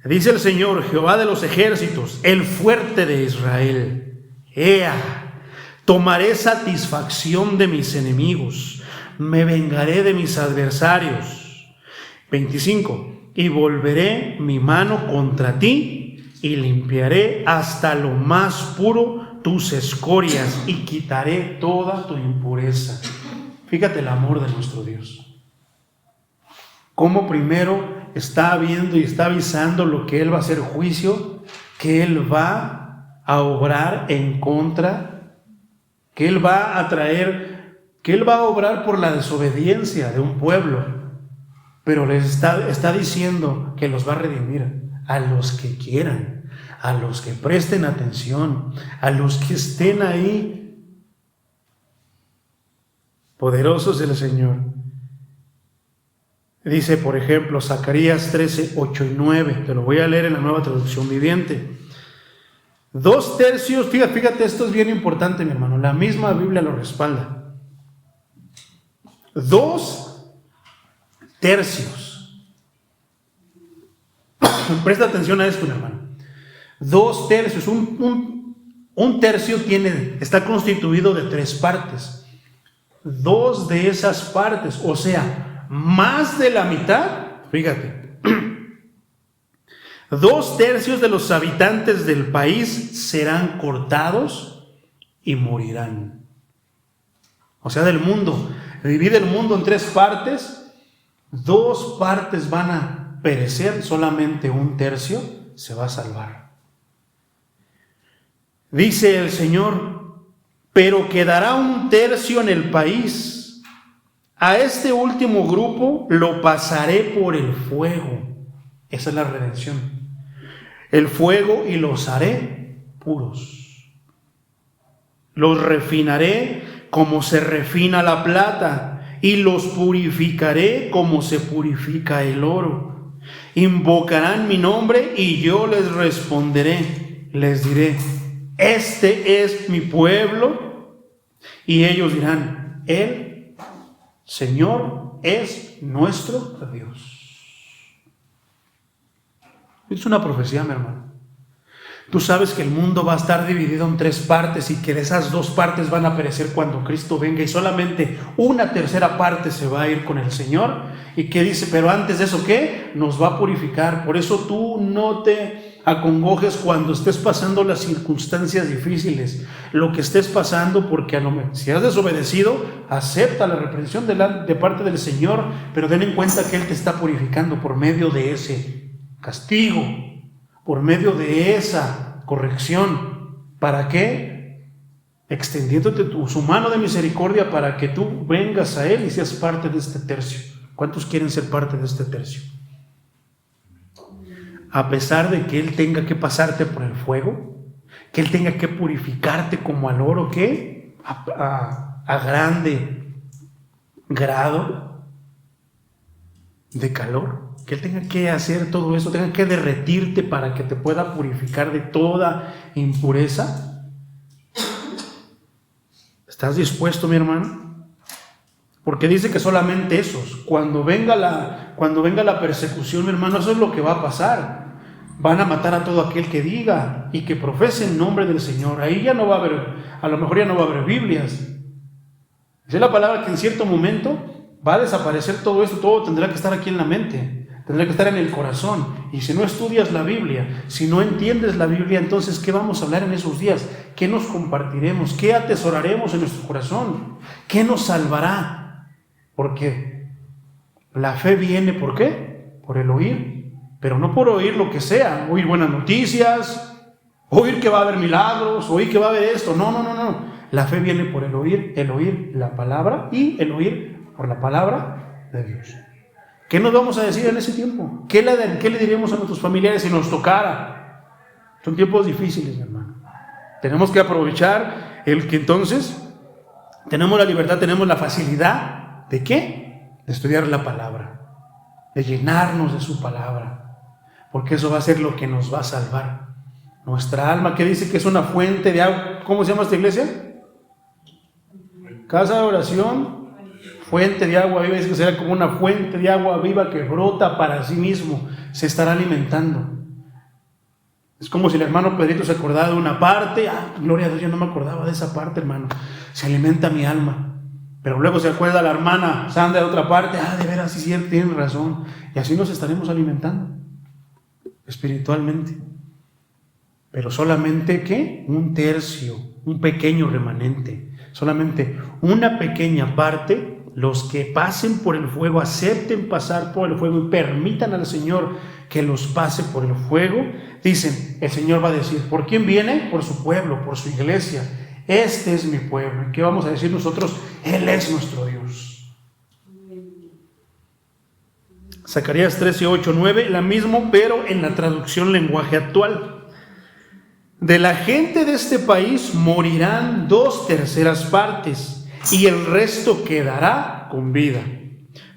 dice el Señor, Jehová de los ejércitos, el fuerte de Israel: Ea, tomaré satisfacción de mis enemigos, me vengaré de mis adversarios. 25, y volveré mi mano contra ti y limpiaré hasta lo más puro tus escorias y quitaré toda tu impureza. Fíjate el amor de nuestro Dios. Cómo primero está viendo y está avisando lo que Él va a hacer juicio, que Él va a obrar en contra, que Él va a traer, que Él va a obrar por la desobediencia de un pueblo, pero les está diciendo que los va a redimir a los que quieran, a los que presten atención, a los que estén ahí. Poderoso es el Señor. Dice, por ejemplo, Zacarías 13, 8 y 9. Te lo voy a leer en la Nueva Traducción Viviente. 2/3, fíjate, esto es bien importante, mi hermano. La misma Biblia lo respalda. 2/3. Presta atención a esto, mi hermano. 2/3. Un tercio está constituido de 3 partes. 2 de esas partes, o sea, más de la mitad, fíjate, 2/3 de los habitantes del país serán cortados y morirán. o sea, del mundo. Divide el mundo en 3 partes, 2 partes van a perecer, solamente 1/3 se va a salvar. Dice el Señor, pero quedará 1/3 en el país. A este último grupo lo pasaré por el fuego. Esa es la redención. El fuego, y los haré puros. Los refinaré como se refina la plata, y los purificaré como se purifica el oro. Invocarán mi nombre y yo les responderé. Les diré, este es mi pueblo. Y ellos dirán, el Señor es nuestro Dios. Es una profecía, mi hermano. Tú sabes que el mundo va a estar dividido en 3 partes y que de esas 2 partes van a perecer cuando Cristo venga y solamente 1/3 parte se va a ir con el Señor. Y que dice, pero antes de eso, ¿qué? Nos va a purificar. Por eso tú no te acongojes cuando estés pasando las circunstancias difíciles, lo que estés pasando, porque a lo mejor, si has desobedecido, acepta la reprensión de parte del Señor, pero ten en cuenta que Él te está purificando por medio de ese castigo, por medio de esa corrección. ¿Para qué? Extendiéndote su mano de misericordia para que tú vengas a Él y seas parte de este tercio. ¿Cuántos quieren ser parte de este tercio? A pesar de que Él tenga que pasarte por el fuego, que Él tenga que purificarte como al oro, ¿qué? A grande grado de calor, que Él tenga que hacer todo eso, tenga que derretirte para que te pueda purificar de toda impureza. ¿Estás dispuesto, mi hermano? Porque dice que solamente esos, cuando venga la persecución, mi hermano, eso es lo que va a pasar. Van a matar a todo aquel que diga y que profese en nombre del Señor. Ahí ya no va a haber, a lo mejor ya no va a haber Biblias. Dice la palabra que en cierto momento va a desaparecer todo esto, todo tendrá que estar aquí en la mente, tendrá que estar en el corazón. Y si no estudias la Biblia, si no entiendes la Biblia, entonces ¿qué vamos a hablar en esos días? ¿Qué nos compartiremos? ¿Qué atesoraremos en nuestro corazón? ¿Qué nos salvará? Porque la fe viene, ¿por qué? Por el oír, pero no por oír lo que sea, oír buenas noticias, oír que va a haber milagros, oír que va a haber esto. No. La fe viene por el oír la palabra y el oír por la palabra de Dios. ¿Qué nos vamos a decir en ese tiempo? ¿Qué le diríamos a nuestros familiares si nos tocara? Son tiempos difíciles, hermano. Tenemos que aprovechar el que entonces tenemos la libertad, tenemos la facilidad. ¿De qué? De estudiar la palabra, de llenarnos de su palabra, porque eso va a ser lo que nos va a salvar. Nuestra alma, que dice que es una fuente de agua. ¿Cómo se llama esta iglesia? Casa de oración, fuente de agua viva. Dice que será como una fuente de agua viva que brota para sí mismo, se estará alimentando. Es como si el hermano Pedrito se acordara de una parte. Gloria a Dios, yo no me acordaba de esa parte, hermano. Se alimenta mi alma. Pero luego se acuerda la hermana Sandra de otra parte. De veras, sí, tienen razón. Y así nos estaremos alimentando espiritualmente. Pero solamente, ¿qué? 1/3, un pequeño remanente. Solamente una pequeña parte. Los que pasen por el fuego, acepten pasar por el fuego y permitan al Señor que los pase por el fuego. Dicen, el Señor va a decir, ¿por quién viene? Por su pueblo, por su iglesia. Este es mi pueblo. ¿Y qué vamos a decir nosotros? Él es nuestro Dios. Zacarías 13:8-9, la misma, pero en la traducción lenguaje actual. De la gente de este país morirán 2/3 partes, y el resto quedará con vida.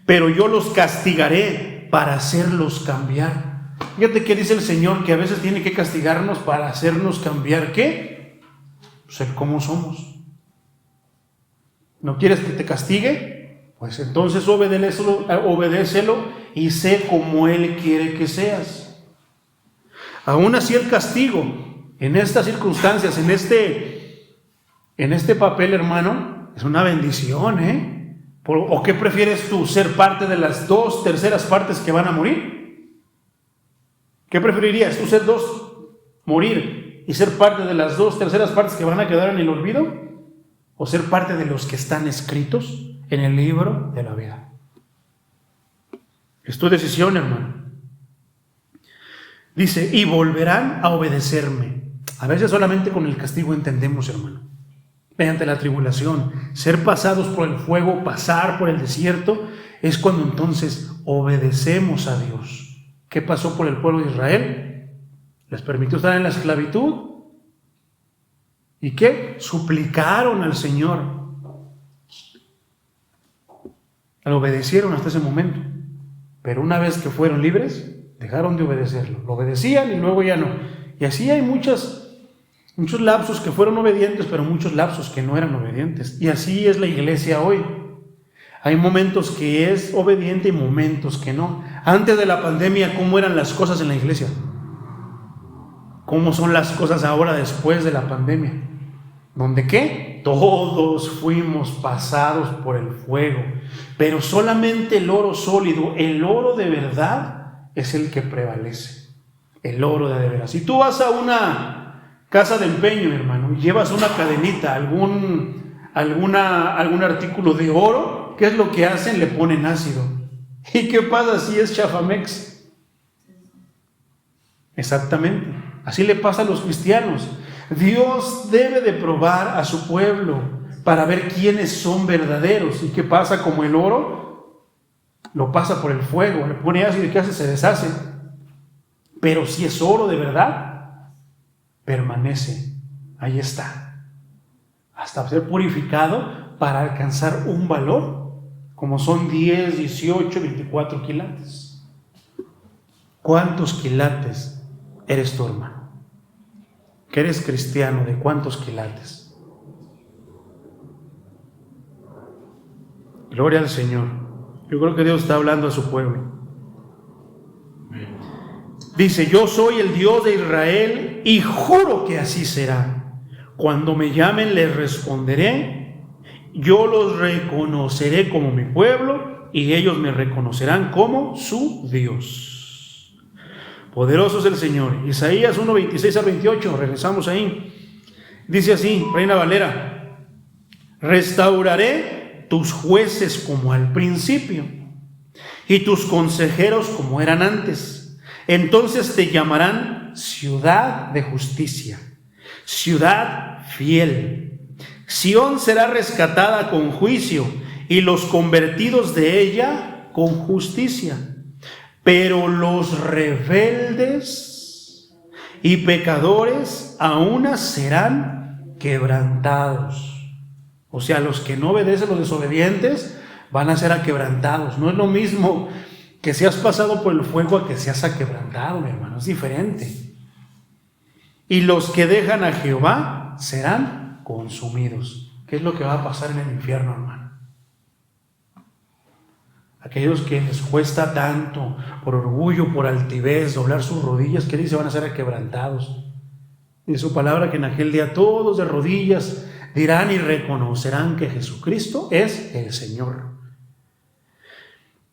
Pero yo los castigaré para hacerlos cambiar. Fíjate que dice el Señor, que a veces tiene que castigarnos para hacernos cambiar. ¿Qué? Ser como somos. ¿No quieres que te castigue? Pues entonces obedécelo y sé como Él quiere que seas. Aún así el castigo, en estas circunstancias, en este papel, hermano, es una bendición, ¿O qué prefieres tú? ¿Ser parte de las 2/3 partes que van a morir? ¿Qué preferirías? ¿Tú ser morir y ser parte de las 2/3 partes que van a quedar en el olvido? o ser parte de los que están escritos en el libro de la vida. Es tu decisión, hermano. Dice, y volverán a obedecerme. A veces solamente con el castigo entendemos, hermano. Mediante la tribulación, ser pasados por el fuego, pasar por el desierto, es cuando entonces obedecemos a Dios. ¿Qué pasó por el pueblo de Israel? Les permitió estar en la esclavitud. ¿Y qué? Suplicaron al Señor. Lo obedecieron hasta ese momento. Pero una vez que fueron libres, dejaron de obedecerlo. Lo obedecían y luego ya no. Y así hay muchos lapsos que fueron obedientes, pero muchos lapsos que no eran obedientes. Y así es la iglesia hoy. Hay momentos que es obediente y momentos que no. Antes de la pandemia, ¿cómo eran las cosas en la iglesia? ¿Cómo son las cosas ahora después de la pandemia? ¿Dónde qué? Todos fuimos pasados por el fuego, pero solamente el oro sólido, el oro de verdad, es el que prevalece. El oro de veras. Si tú vas a una casa de empeño, hermano, y llevas una cadenita, algún artículo de oro, ¿qué es lo que hacen? Le ponen ácido. ¿Y qué pasa si es chafamex? Exactamente. Así le pasa a los cristianos. Dios debe de probar a su pueblo para ver quiénes son verdaderos. ¿Y qué pasa? Como el oro lo pasa por el fuego, le pone ácido y ¿qué hace? Se deshace. Pero si es oro de verdad, permanece. Ahí está. Hasta ser purificado para alcanzar un valor, como son 10, 18, 24 quilates. ¿Cuántos quilates eres tú, hermano? Que eres cristiano, ¿de cuántos quilates? Gloria al Señor. Yo creo que Dios está hablando a su pueblo. Dice, yo soy el Dios de Israel y juro que así será. Cuando me llamen les responderé. Yo los reconoceré como mi pueblo y ellos me reconocerán como su Dios. Poderoso es el Señor. Isaías 1, 26 al 28, regresamos ahí. Dice así, Reina Valera: restauraré tus jueces como al principio y tus consejeros como eran antes. Entonces te llamarán ciudad de justicia, ciudad fiel. Sión será rescatada con juicio y los convertidos de ella con justicia. Pero los rebeldes y pecadores aún serán quebrantados. O sea, los que no obedecen, los desobedientes, van a ser aquebrantados. No es lo mismo que seas pasado por el fuego a que seas aquebrantado, mi hermano. Es diferente. Y los que dejan a Jehová serán consumidos. ¿Qué es lo que va a pasar en el infierno, hermano? Aquellos que les cuesta tanto, por orgullo, por altivez, doblar sus rodillas, ¿qué dice? Van a ser aquebrantados. Y su palabra que en aquel día todos de rodillas dirán y reconocerán que Jesucristo es el Señor.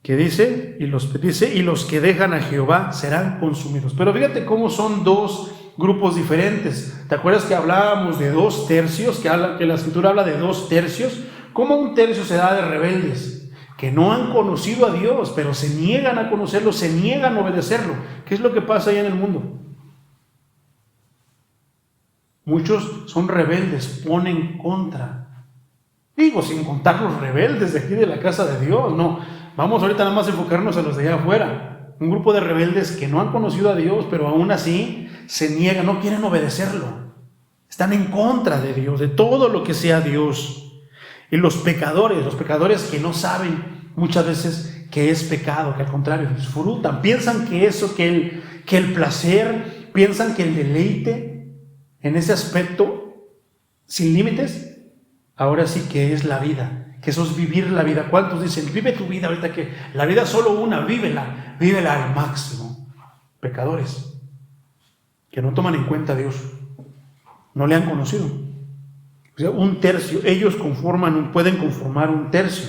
¿Qué dice? Y los que dejan a Jehová serán consumidos. Pero fíjate cómo son dos grupos diferentes. ¿Te acuerdas que hablábamos de 2 tercios? Que la Escritura habla de 2 tercios. ¿Cómo 1 tercio se da de rebeldes? Que no han conocido a Dios, pero se niegan a conocerlo, se niegan a obedecerlo. ¿Qué es lo que pasa allá en el mundo? Muchos son rebeldes, ponen contra. Digo, sin contar los rebeldes de aquí de la casa de Dios, no. Vamos ahorita nada más a enfocarnos a los de allá afuera. Un grupo de rebeldes que no han conocido a Dios, pero aún así se niegan, no quieren obedecerlo. Están en contra de Dios, de todo lo que sea Dios. Y los pecadores que no saben muchas veces que es pecado, que al contrario disfrutan, piensan que eso, que el placer, piensan que el deleite en ese aspecto sin límites, ahora sí que es la vida, que eso es vivir la vida. ¿Cuántos dicen, vive tu vida ahorita, que la vida es solo una, vívela al máximo? Pecadores que no toman en cuenta a Dios, no le han conocido. O sea, 1 tercio, ellos pueden conformar 1 tercio.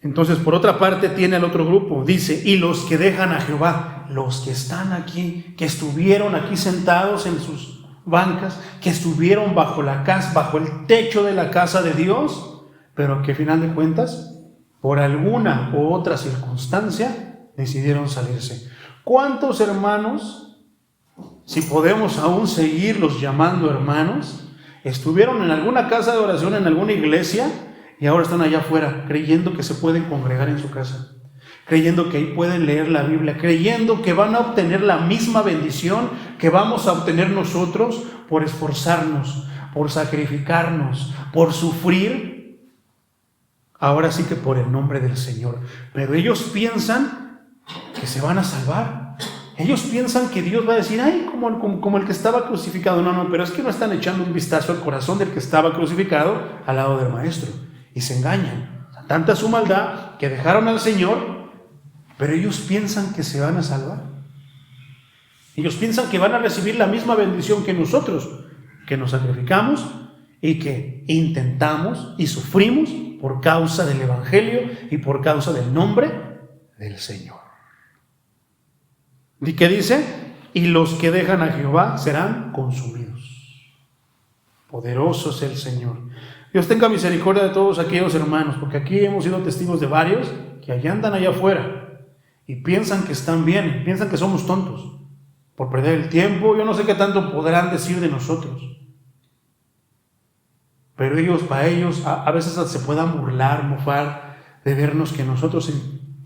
Entonces, por otra parte, tiene el otro grupo, dice, y los que dejan a Jehová, los que están aquí, que estuvieron aquí sentados en sus bancas, que estuvieron bajo la casa, bajo el techo de la casa de Dios, pero que al final de cuentas, por alguna u otra circunstancia, decidieron salirse. ¿Cuántos hermanos, si podemos aún seguirlos llamando hermanos, estuvieron en alguna casa de oración, en alguna iglesia, y ahora están allá afuera, creyendo que se pueden congregar en su casa, creyendo que ahí pueden leer la Biblia, creyendo que van a obtener la misma bendición que vamos a obtener nosotros por esforzarnos, por sacrificarnos, por sufrir, ahora sí que por el nombre del Señor? Pero ellos piensan que se van a salvar. Ellos piensan que Dios va a decir, ay, como el que estaba crucificado. No, pero es que no están echando un vistazo al corazón del que estaba crucificado al lado del Maestro. Y se engañan. O sea, tanta su maldad que dejaron al Señor, pero ellos piensan que se van a salvar. Ellos piensan que van a recibir la misma bendición que nosotros, que nos sacrificamos y que intentamos y sufrimos por causa del Evangelio y por causa del nombre del Señor. ¿Y qué dice? Y los que dejan a Jehová serán consumidos. Poderoso es el Señor. Dios tenga misericordia de todos aquellos hermanos, porque aquí hemos sido testigos de varios que allá andan allá afuera y piensan que están bien, piensan que somos tontos por perder el tiempo. Yo no sé qué tanto podrán decir de nosotros. Pero para ellos, a veces se puedan burlar, mofar, de vernos que nosotros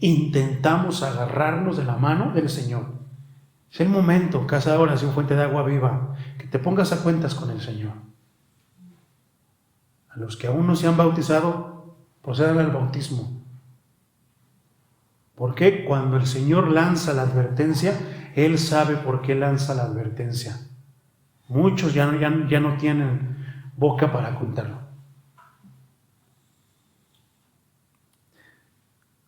intentamos agarrarnos de la mano del Señor. Es el momento, casa de oración, fuente de agua viva, que te pongas a cuentas con el Señor. A los que aún no se han bautizado, procedan al bautismo. Porque cuando el Señor lanza la advertencia, Él sabe por qué lanza la advertencia. Muchos ya no tienen boca para contarlo.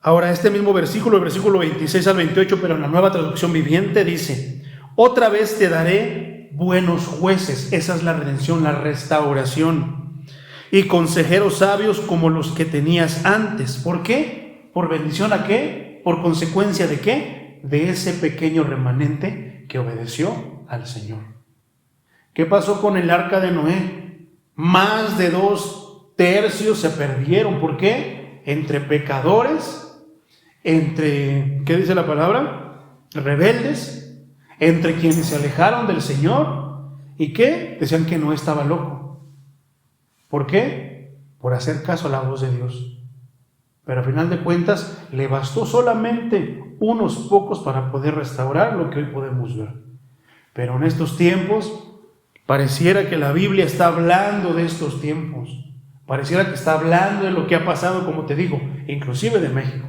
Ahora, este mismo versículo, el versículo 26 al 28, pero en la Nueva Traducción Viviente, dice: otra vez te daré buenos jueces. Esa es la redención, la restauración. Y consejeros sabios como los que tenías antes. ¿Por qué? ¿Por bendición a qué? ¿Por consecuencia de qué? De ese pequeño remanente que obedeció al Señor. ¿Qué pasó con el arca de Noé? Más de 2/3 se perdieron. ¿Por qué? Entre pecadores, entre, ¿qué dice la palabra? Rebeldes, entre quienes se alejaron del Señor y que decían que Noé estaba loco. ¿Por qué? Por hacer caso a la voz de Dios. Pero a final de cuentas le bastó solamente unos pocos para poder restaurar lo que hoy podemos ver. Pero en estos tiempos pareciera que la Biblia está hablando de estos tiempos. Pareciera que está hablando de lo que ha pasado, como te digo, inclusive de México.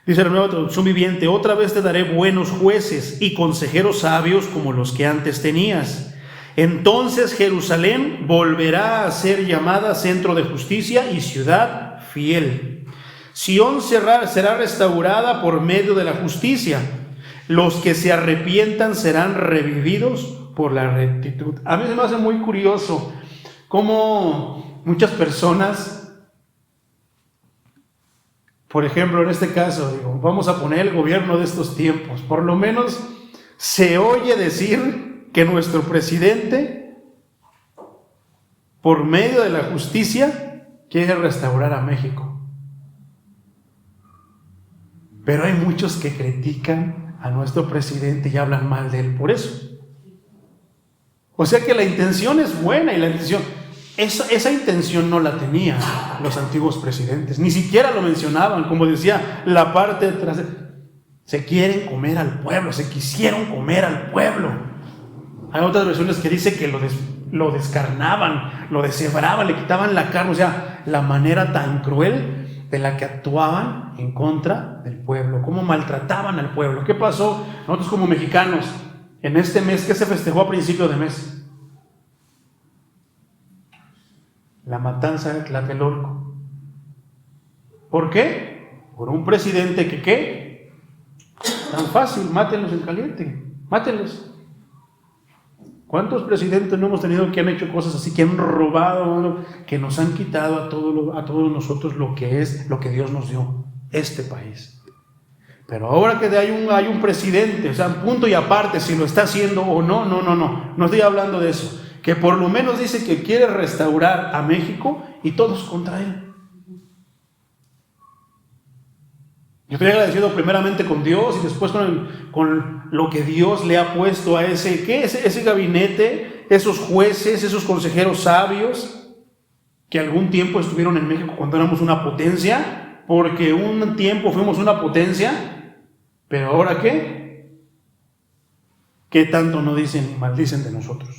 Dice la Nueva Traducción Viviente: otra vez te daré buenos jueces y consejeros sabios como los que antes tenías. Entonces Jerusalén volverá a ser llamada centro de justicia y ciudad fiel. Sión será restaurada por medio de la justicia. Los que se arrepientan serán revividos por la rectitud. A mí se me hace muy curioso cómo muchas personas, por ejemplo, en este caso, vamos a poner el gobierno de estos tiempos, por lo menos se oye decir que nuestro presidente, por medio de la justicia, quiere restaurar a México. Pero hay muchos que critican a nuestro presidente y hablan mal de él por eso. O sea que la intención es buena y esa intención no la tenían los antiguos presidentes, ni siquiera lo mencionaban, como decía la parte detrás. Se quieren comer al pueblo, se quisieron comer al pueblo. Hay otras versiones que dice que lo descarnaban, lo deshebraban, le quitaban la carne, o sea, la manera tan cruel de la que actuaban en contra del pueblo, cómo maltrataban al pueblo. ¿Qué pasó? Nosotros como mexicanos, en este mes, ¿qué se festejó a principio de mes? La matanza de Tlatelolco. ¿Por qué? Por un presidente que, ¿qué? Tan fácil, mátenlos en caliente, mátenlos. ¿Cuántos presidentes no hemos tenido que han hecho cosas así, que han robado, que nos han quitado a todos nosotros lo que Dios nos dio, este país? Pero ahora que hay un presidente, o sea, punto y aparte si lo está haciendo o no, no estoy hablando de eso. Que por lo menos dice que quiere restaurar a México y todos contra él. Yo estoy agradecido primeramente con Dios y después con lo que Dios le ha puesto a ese gabinete, esos jueces, esos consejeros sabios que algún tiempo estuvieron en México cuando éramos una potencia, porque un tiempo fuimos una potencia, pero ahora ¿qué? ¿Qué tanto no dicen y maldicen de nosotros?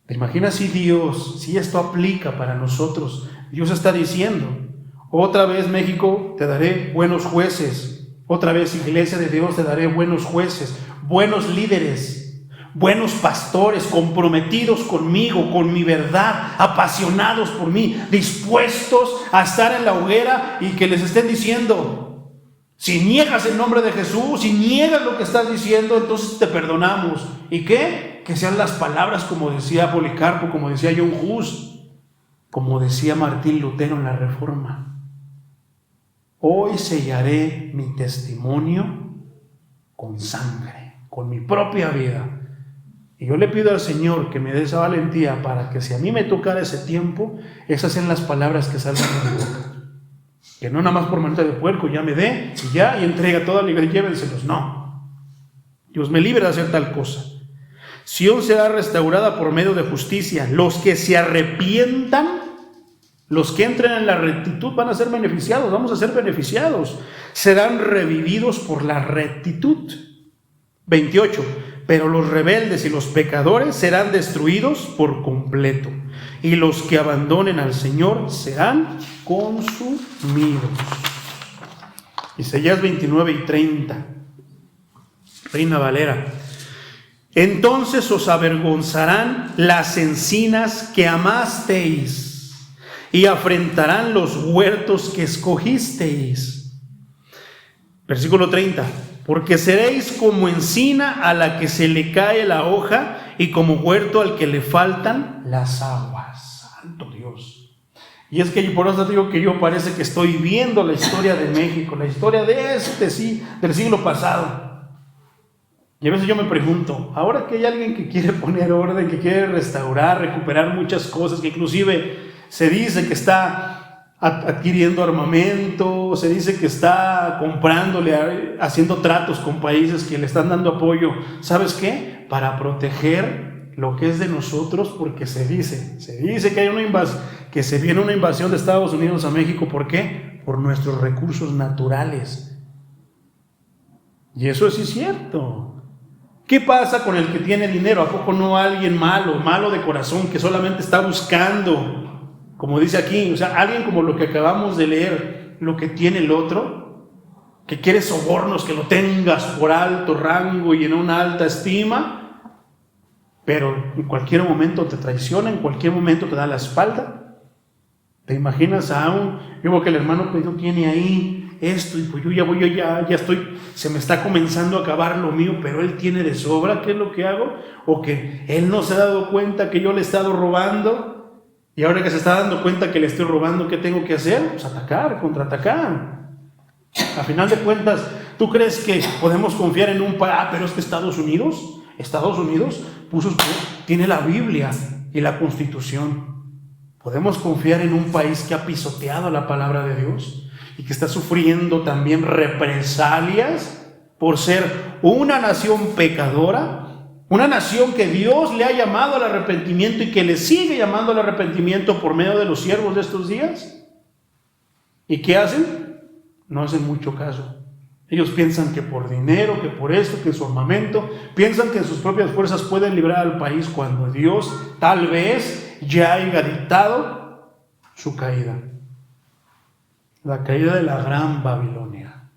¿Te imaginas si esto aplica para nosotros? Dios está diciendo: otra vez, México, te daré buenos jueces. Otra vez, Iglesia de Dios, te daré buenos jueces, buenos líderes, buenos pastores, comprometidos conmigo, con mi verdad, apasionados por mí, dispuestos a estar en la hoguera y que les estén diciendo: si niegas el nombre de Jesús, si niegas lo que estás diciendo, entonces te perdonamos. ¿Y qué? Que sean las palabras como decía Policarpo, como decía John Hus, como decía Martín Lutero en la Reforma: hoy sellaré mi testimonio con sangre, con mi propia vida. Y yo le pido al Señor que me dé esa valentía para que si a mí me tocara ese tiempo, esas sean las palabras que salgan de mi boca. Que no nada más por manita de puerco ya me dé y entrega toda la iglesia, llévenselos. No. Dios me libre de hacer tal cosa. Sión será restaurada por medio de justicia. Los que se arrepientan, los que entren en la rectitud van a ser beneficiados, vamos a ser beneficiados. Serán revividos por la rectitud. 28. Pero los rebeldes y los pecadores serán destruidos por completo, y los que abandonen al Señor serán consumidos. Isaías 29 y 30. Reina Valera. Entonces os avergonzarán las encinas que amasteis, y afrentarán los huertos que escogisteis. Versículo 30. Porque seréis como encina a la que se le cae la hoja, y como huerto al que le faltan las aguas. Santo Dios. Y es que por eso digo que yo parece que estoy viendo la historia de México, la historia del siglo pasado. Y a veces yo me pregunto, ahora que hay alguien que quiere poner orden, que quiere restaurar, recuperar muchas cosas, que inclusive se dice que está adquiriendo armamento, se dice que está comprándole, haciendo tratos con países que le están dando apoyo, ¿sabes qué? Para proteger lo que es de nosotros, porque se dice que hay que se viene una invasión de Estados Unidos a México. ¿Por qué? Por nuestros recursos naturales. Y eso sí es cierto. ¿Qué pasa con el que tiene dinero? ¿A poco no alguien malo de corazón, que solamente está buscando, como dice aquí, o sea, alguien como lo que acabamos de leer, lo que tiene el otro, que quiere sobornos, que lo tengas por alto rango y en una alta estima, pero en cualquier momento te traiciona, en cualquier momento te da la espalda? ¿Te imaginas yo veo que el hermano pues no tiene ahí esto, y pues yo ya estoy, se me está comenzando a acabar lo mío, pero él tiene de sobra? ¿Qué es lo que hago? O que él no se ha dado cuenta que yo le he estado robando, y ahora que se está dando cuenta que le estoy robando, ¿qué tengo que hacer? Pues contraatacar. A final de cuentas, ¿tú crees que podemos confiar en un país? Pero es que Estados Unidos tiene la Biblia y la Constitución. ¿Podemos confiar en un país que ha pisoteado la palabra de Dios y que está sufriendo también represalias por ser una nación pecadora? Una nación que Dios le ha llamado al arrepentimiento y que le sigue llamando al arrepentimiento por medio de los siervos de estos días. ¿Y qué hacen? No hacen mucho caso. Ellos piensan que por dinero, que por esto, que su armamento, piensan que en sus propias fuerzas pueden librar al país, cuando Dios tal vez ya haya dictado su caída. La caída de la gran Babilonia.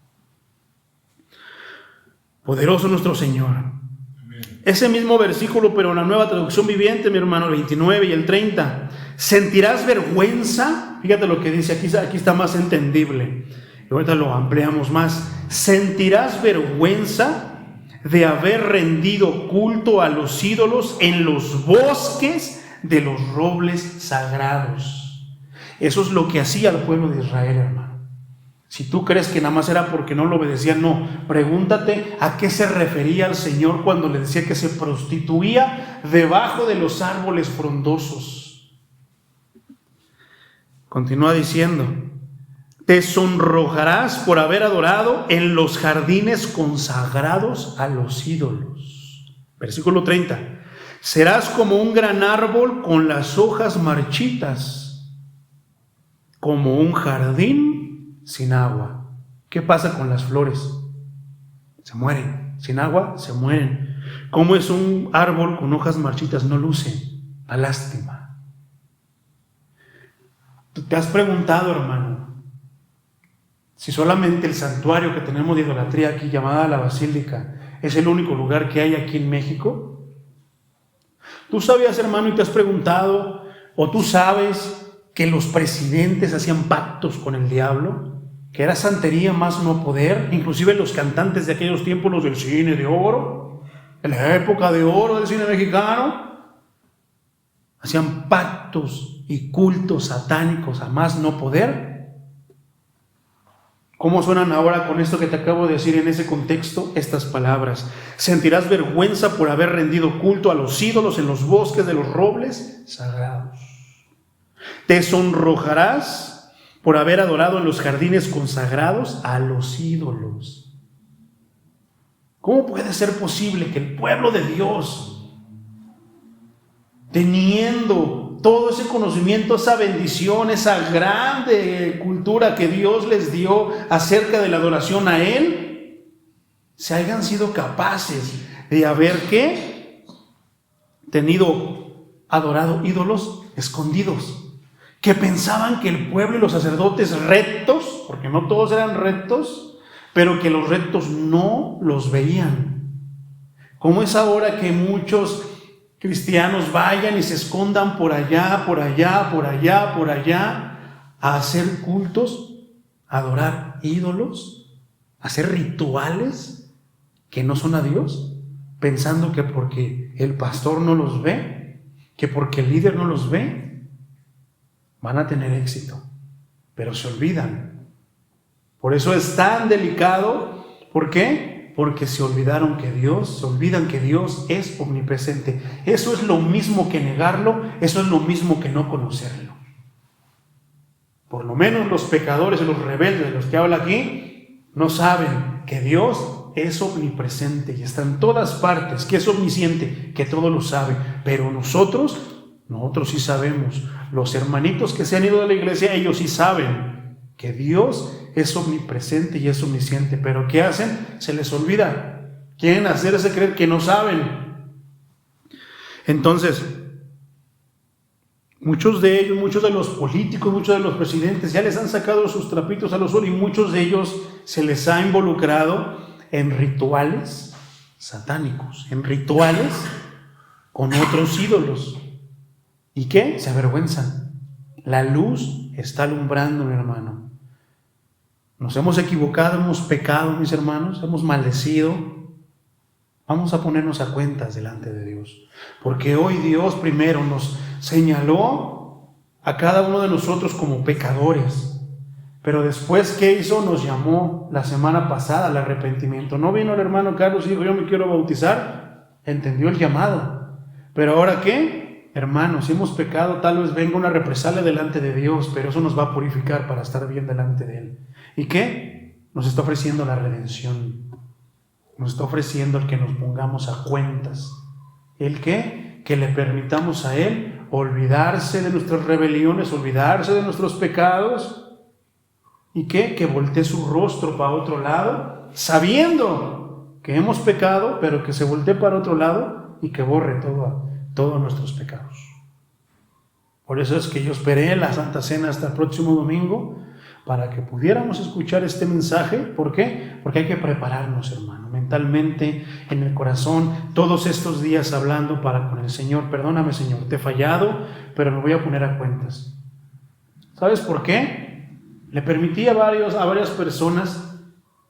Poderoso nuestro Señor. Amén. Ese mismo versículo, pero en la Nueva Traducción Viviente, mi hermano, el 29 y el 30. ¿Sentirás vergüenza? Fíjate lo que dice, aquí está más entendible. Y ahorita lo ampliamos más. ¿Sentirás vergüenza de haber rendido culto a los ídolos en los bosques de los robles sagrados? Eso es lo que hacía el pueblo de Israel, hermano. Si tú crees que nada más era porque no lo obedecían, no. Pregúntate a qué se refería el Señor cuando le decía que se prostituía debajo de los árboles frondosos. Continúa diciendo: te sonrojarás por haber adorado en los jardines consagrados a los ídolos. Versículo 30. Serás como un gran árbol con las hojas marchitas, como un jardín sin agua. ¿Qué pasa con las flores? Se mueren. Sin agua, se mueren. ¿Cómo es un árbol con hojas marchitas? No luce. La lástima. ¿Tú te has preguntado, hermano, si solamente el santuario que tenemos de idolatría aquí, llamada la Basílica, es el único lugar que hay aquí en México? ¿Tú sabías, hermano, y te has preguntado, o tú sabes que los presidentes hacían pactos con el diablo? Que era santería más no poder. Inclusive los cantantes de aquellos tiempos, los del cine de oro, en la época de oro del cine mexicano, hacían pactos y cultos satánicos a más no poder. ¿Cómo suenan ahora con esto que te acabo de decir en ese contexto? Estas palabras: sentirás vergüenza por haber rendido culto a los ídolos en los bosques de los robles sagrados. Te sonrojarás por haber adorado en los jardines consagrados a los ídolos. ¿Cómo puede ser posible que el pueblo de Dios, teniendo todo ese conocimiento, esa bendición, esa grande cultura que Dios les dio acerca de la adoración a Él, se hayan sido capaces de haber ¿qué? Adorado ídolos escondidos? Que pensaban que el pueblo y los sacerdotes rectos, porque no todos eran rectos, pero que los rectos no los veían. ¿Cómo es ahora que muchos cristianos vayan y se escondan por allá, por allá, por allá, por allá, a hacer cultos, a adorar ídolos, a hacer rituales que no son a Dios, pensando que porque el pastor no los ve, que porque el líder no los ve, van a tener éxito? Pero se olvidan. Por eso es tan delicado. ¿Por qué? Porque se olvidan que Dios es omnipresente. Eso es lo mismo que negarlo, eso es lo mismo que no conocerlo. Por lo menos los pecadores y los rebeldes de los que habla aquí no saben que Dios es omnipresente y está en todas partes, que es omnisciente, que todo lo sabe. Pero nosotros sí sabemos. Los hermanitos que se han ido de la iglesia, ellos sí saben que Dios es omnipresente y es omnisciente. Pero ¿qué hacen? Se les olvida. Quieren hacerse creer que no saben. Entonces, muchos de ellos, muchos de los políticos, muchos de los presidentes ya les han sacado sus trapitos al sol, y muchos de ellos se les ha involucrado en rituales satánicos, en rituales con otros ídolos. ¿Y qué? Se avergüenzan. La luz está alumbrando, mi hermano. Nos hemos equivocado, hemos pecado, mis hermanos, hemos maldecido. Vamos a ponernos a cuentas delante de Dios. Porque hoy Dios primero nos señaló a cada uno de nosotros como pecadores. Pero después, ¿qué hizo? Nos llamó la semana pasada al arrepentimiento. No vino el hermano Carlos y dijo: yo me quiero bautizar. Entendió el llamado. Pero ahora, ¿qué? Hermanos, si hemos pecado, tal vez venga una represalia delante de Dios, pero eso nos va a purificar para estar bien delante de Él. ¿Y qué? Nos está ofreciendo la redención. Nos está ofreciendo el que nos pongamos a cuentas. ¿El qué? Que le permitamos a Él olvidarse de nuestras rebeliones, olvidarse de nuestros pecados. ¿Y qué? Que voltee su rostro para otro lado, sabiendo que hemos pecado, pero que se voltee para otro lado y que borre todos nuestros pecados. Por eso es que yo esperé la Santa Cena hasta el próximo domingo, para que pudiéramos escuchar este mensaje. ¿Por qué? Porque hay que prepararnos, hermano, mentalmente, en el corazón, todos estos días hablando para con el Señor. Perdóname, Señor, te he fallado, pero me voy a poner a cuentas. ¿Sabes por qué? Le permití a varias personas,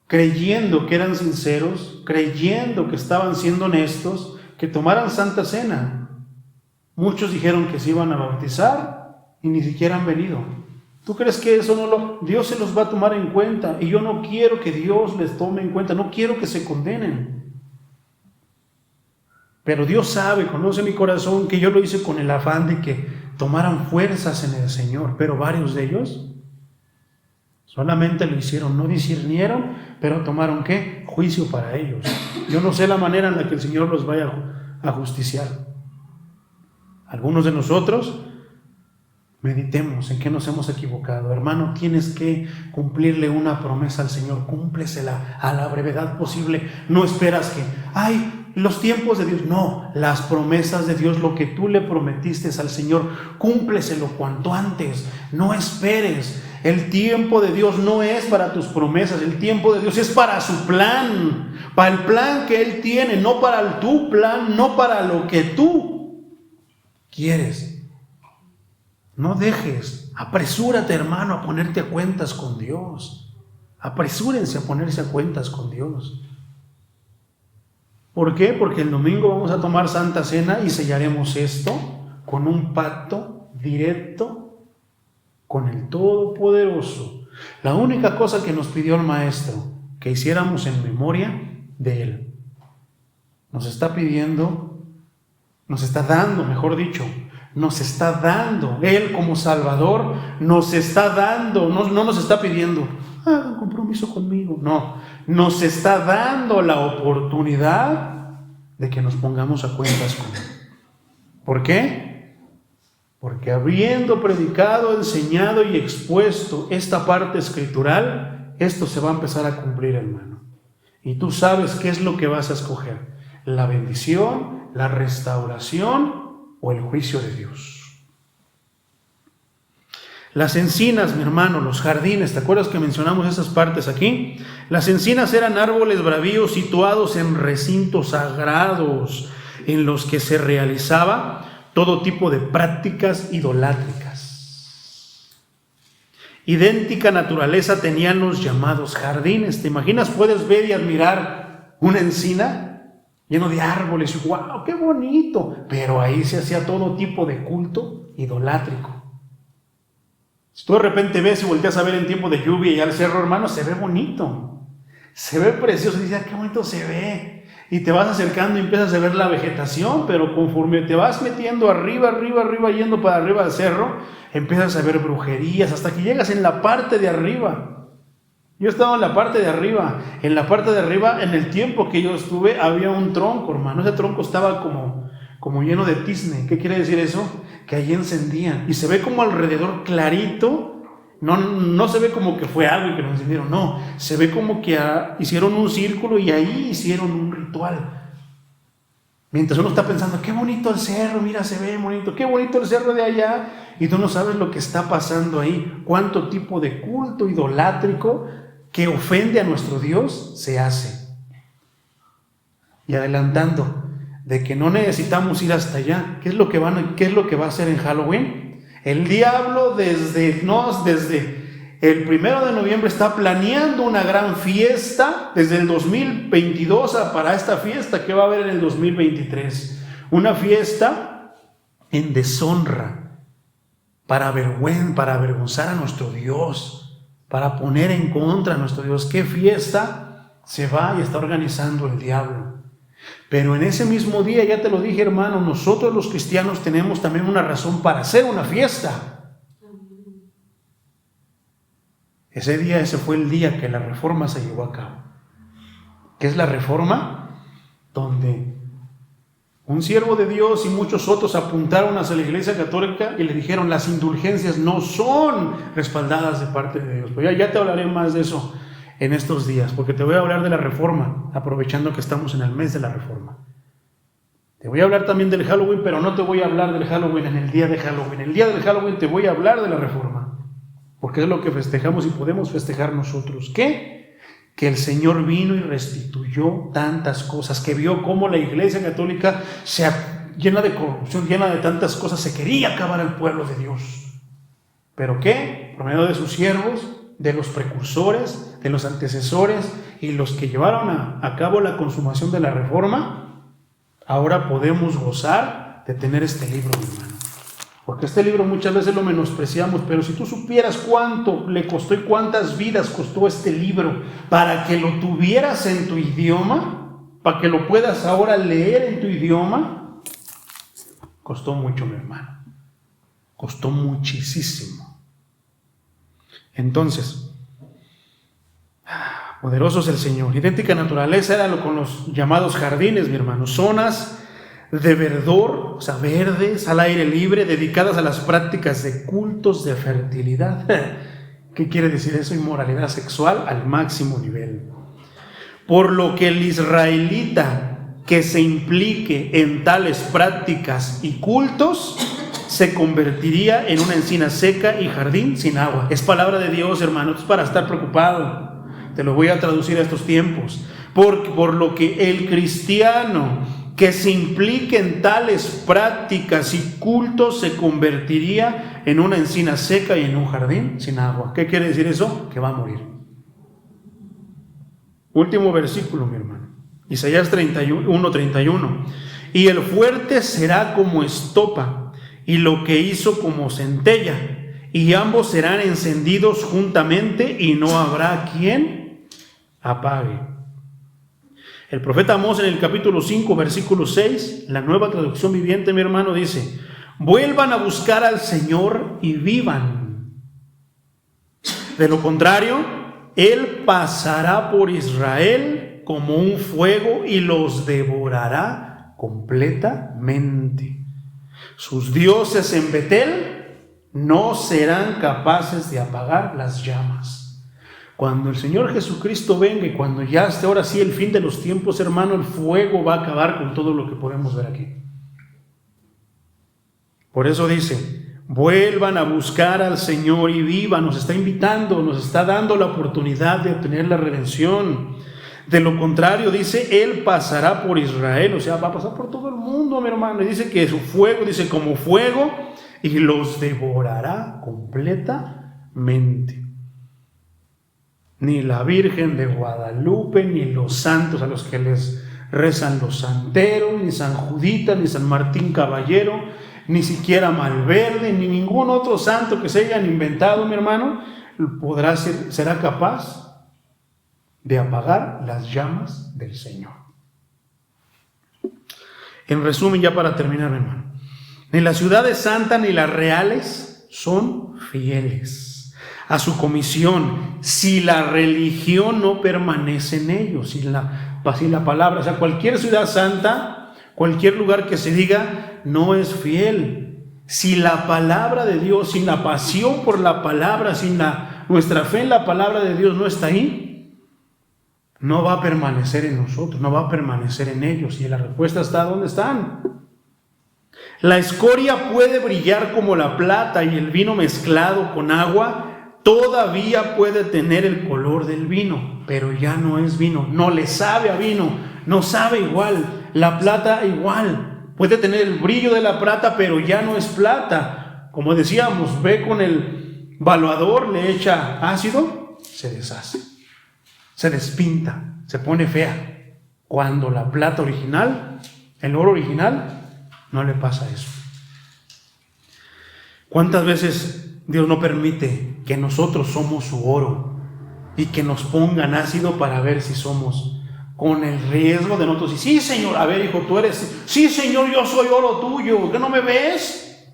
creyendo que eran sinceros, creyendo que estaban siendo honestos, que tomaran Santa Cena. Muchos dijeron que se iban a bautizar y ni siquiera han venido. ¿Tú crees que eso Dios se los va a tomar en cuenta? Y yo no quiero que Dios les tome en cuenta, no quiero que se condenen. Pero Dios sabe, conoce mi corazón, que yo lo hice con el afán de que tomaran fuerzas en el Señor, pero varios de ellos solamente lo hicieron, no discernieron, pero tomaron ¿qué? Juicio para ellos. Yo no sé la manera en la que el Señor los vaya a justiciar. Algunos de nosotros meditemos en qué nos hemos equivocado. Hermano, tienes que cumplirle una promesa al Señor, cúmplesela a la brevedad posible. No esperas que, los tiempos de Dios. No, las promesas de Dios, lo que tú le prometiste al Señor, cúmpleselo cuanto antes. No esperes. El tiempo de Dios no es para tus promesas, el tiempo de Dios es para su plan, para el plan que Él tiene, no para tu plan, no para lo que tú quieres. No dejes, apresúrate, hermano, a ponerte a cuentas con Dios. Apresúrense a ponerse a cuentas con Dios. ¿Por qué? Porque el domingo vamos a tomar Santa Cena y sellaremos esto con un pacto directo con el Todopoderoso. La única cosa que nos pidió el Maestro que hiciéramos en memoria de Él. Nos está pidiendo, nos está dando, mejor dicho, nos está dando, Él como Salvador, nos está dando, no nos está pidiendo, hagan compromiso conmigo, no, nos está dando la oportunidad de que nos pongamos a cuentas con Él. ¿Por qué? Porque habiendo predicado, enseñado y expuesto esta parte escritural, esto se va a empezar a cumplir, hermano. Y tú sabes qué es lo que vas a escoger: la bendición, la restauración o el juicio de Dios. Las encinas, mi hermano, los jardines, ¿te acuerdas que mencionamos esas partes aquí? Las encinas eran árboles bravíos situados en recintos sagrados en los que se realizaba todo tipo de prácticas idolátricas. Idéntica naturaleza tenían los llamados jardines. ¿Te imaginas? Puedes ver y admirar una encina lleno de árboles. ¡Wow! ¡Qué bonito! Pero ahí se hacía todo tipo de culto idolátrico. Si tú de repente ves y volteas a ver en tiempo de lluvia y al cerro, hermano, se ve bonito. Se ve precioso. Y dices, ¡qué bonito se ve! Y te vas acercando y empiezas a ver la vegetación, pero conforme te vas metiendo arriba, yendo para arriba del cerro, empiezas a ver brujerías hasta que llegas en la parte de arriba. Yo he estado en la parte de arriba. En la parte de arriba, en el tiempo que yo estuve, había un tronco, hermano. Ese tronco estaba como lleno de tizne. ¿Qué quiere decir eso? Que allí encendían. Y se ve como alrededor clarito. No se ve como que fue algo y que lo encendieron, no, se ve como que hicieron un círculo y ahí hicieron un ritual. Mientras uno está pensando, qué bonito el cerro, mira, se ve bonito, qué bonito el cerro de allá, y tú no sabes lo que está pasando ahí, cuánto tipo de culto idolátrico que ofende a nuestro Dios se hace. Y adelantando, de que no necesitamos ir hasta allá. ¿Qué es lo que va a hacer en Halloween? El diablo desde el 1 de noviembre está planeando una gran fiesta desde el 2022 para esta fiesta que va a haber en el 2023. Una fiesta en deshonra, para avergonzar a nuestro Dios, para poner en contra a nuestro Dios. ¿Qué fiesta se va y está organizando el diablo? Pero en ese mismo día, ya te lo dije, hermano, nosotros los cristianos tenemos también una razón para hacer una fiesta. Ese fue el día que la reforma se llevó a cabo. ¿Qué es la reforma? Donde un siervo de Dios y muchos otros apuntaron hacia la Iglesia Católica y le dijeron, las indulgencias no son respaldadas de parte de Dios. Pero ya te hablaré más de eso en estos días, porque te voy a hablar de la reforma, aprovechando que estamos en el mes de la reforma. Te voy a hablar también del Halloween, pero no te voy a hablar del Halloween en el día de Halloween. El día del Halloween te voy a hablar de la reforma, porque es lo que festejamos y podemos festejar nosotros. ¿Qué? Que el Señor vino y restituyó tantas cosas, que vio cómo la Iglesia Católica llena de corrupción, llena de tantas cosas, se quería acabar al pueblo de Dios. ¿Pero qué? Por medio de sus siervos, de los precursores, de los antecesores y los que llevaron a cabo la consumación de la reforma, ahora podemos gozar de tener este libro, mi hermano. Porque este libro muchas veces lo menospreciamos, pero si tú supieras cuánto le costó y cuántas vidas costó este libro para que lo tuvieras en tu idioma, para que lo puedas ahora leer en tu idioma, costó mucho, mi hermano. Costó muchísimo. Entonces, poderoso es el Señor. Idéntica naturaleza era con los llamados jardines, mi hermano. Zonas de verdor, o sea, verdes, al aire libre, dedicadas a las prácticas de cultos de fertilidad. ¿Qué quiere decir eso? Inmoralidad sexual al máximo nivel. Por lo que el israelita que se implique en tales prácticas y cultos se convertiría en una encina seca y jardín sin agua. Es palabra de Dios, hermano, es para estar preocupado. Te lo voy a traducir a estos tiempos. Por lo que el cristiano que se implique en tales prácticas y cultos se convertiría en una encina seca y en un jardín sin agua. ¿Qué quiere decir eso? Que va a morir. Último versículo, mi hermano. Isaías 31. Y el fuerte será como estopa, y lo que hizo como centella, y ambos serán encendidos juntamente, y no habrá quien apague. El profeta Amós en el capítulo 5, versículo 6, la Nueva Traducción Viviente, mi hermano, dice: vuelvan a buscar al Señor y vivan. De lo contrario, Él pasará por Israel como un fuego y los devorará completamente. Sus dioses en Betel no serán capaces de apagar las llamas. Cuando el Señor Jesucristo venga y cuando ya esté ahora sí el fin de los tiempos, hermano, el fuego va a acabar con todo lo que podemos ver aquí. Por eso dice: vuelvan a buscar al Señor y vivan. Nos está invitando, nos está dando la oportunidad de obtener la redención. De lo contrario, dice, Él pasará por Israel, o sea, va a pasar por todo el mundo, mi hermano. Y dice que su fuego, dice, como fuego, y los devorará completamente. Ni la Virgen de Guadalupe, ni los santos a los que les rezan los santeros, ni San Judita, ni San Martín Caballero, ni siquiera Malverde, ni ningún otro santo que se hayan inventado, mi hermano, será capaz de apagar las llamas del Señor. En resumen, ya para terminar, mi hermano, ni la ciudad de santa ni las reales son fieles a su comisión si la religión no permanece en ellos, si la palabra, o sea, cualquier ciudad santa, cualquier lugar que se diga, no es fiel. Si la palabra de Dios, sin la pasión por la palabra, nuestra fe en la palabra de Dios no está ahí, no va a permanecer en nosotros, no va a permanecer en ellos. Y la respuesta está ¿dónde están? La escoria puede brillar como la plata y el vino mezclado con agua todavía puede tener el color del vino, pero ya no es vino, no le sabe a vino, no sabe igual. La plata igual, puede tener el brillo de la plata, pero ya no es plata. Como decíamos, ve con el valuador, le echa ácido, se deshace, se despinta, se pone fea. Cuando la plata original, el oro original, no le pasa eso. ¿Cuántas veces Dios no permite que nosotros somos su oro y que nos pongan ácido para ver si somos, con el riesgo de nosotros? Y sí, Señor, a ver, hijo, tú eres, sí, Señor, yo soy oro tuyo, ¿qué no me ves?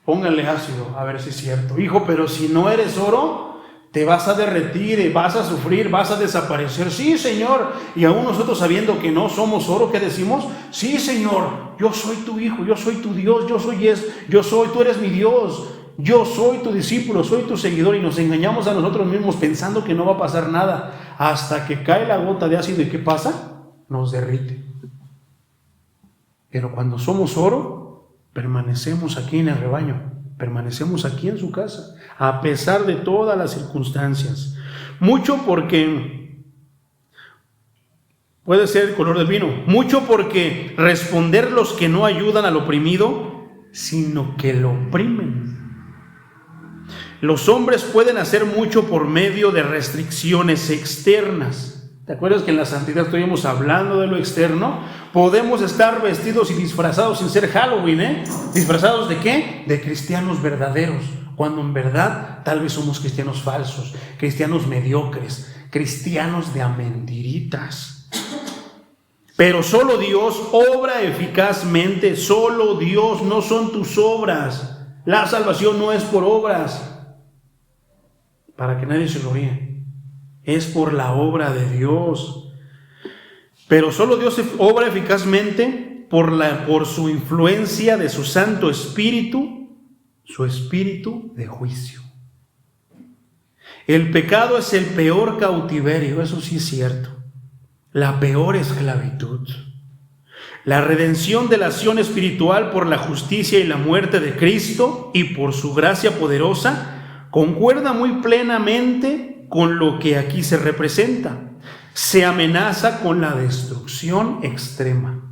Pónganle ácido, a ver si es cierto. Hijo, pero si no eres oro, te vas a derretir, vas a sufrir, vas a desaparecer. Sí, Señor. Y aún nosotros sabiendo que no somos oro, ¿qué decimos? Sí, Señor, yo soy tu hijo, yo soy tu Dios, tú eres mi Dios, yo soy tu discípulo, soy tu seguidor. Y nos engañamos a nosotros mismos pensando que no va a pasar nada, hasta que cae la gota de ácido. ¿Y qué pasa? Nos derrite. Pero cuando somos oro, permanecemos aquí en el rebaño, permanecemos aquí en su casa, a pesar de todas las circunstancias. Mucho porque puede ser el color del vino, mucho porque responder los que no ayudan al oprimido, sino que lo oprimen. Los hombres pueden hacer mucho por medio de restricciones externas, ¿Te acuerdas que en la santidad estuvimos hablando de lo externo? Podemos estar vestidos y disfrazados sin ser Halloween, ¿eh? ¿Disfrazados de qué? De cristianos verdaderos, cuando en verdad tal vez somos cristianos falsos, cristianos mediocres, cristianos de a mentiritas. Pero solo Dios obra eficazmente, solo Dios, no son tus obras. La salvación no es por obras, para que nadie se lo ríe. Es por la obra de Dios. Pero solo Dios obra eficazmente por su influencia de su Santo Espíritu, su Espíritu de juicio. El pecado es el peor cautiverio, eso sí es cierto. La peor esclavitud. La redención de la acción espiritual por la justicia y la muerte de Cristo y por su gracia poderosa concuerda muy plenamente con lo que aquí se representa. Se amenaza con la destrucción extrema.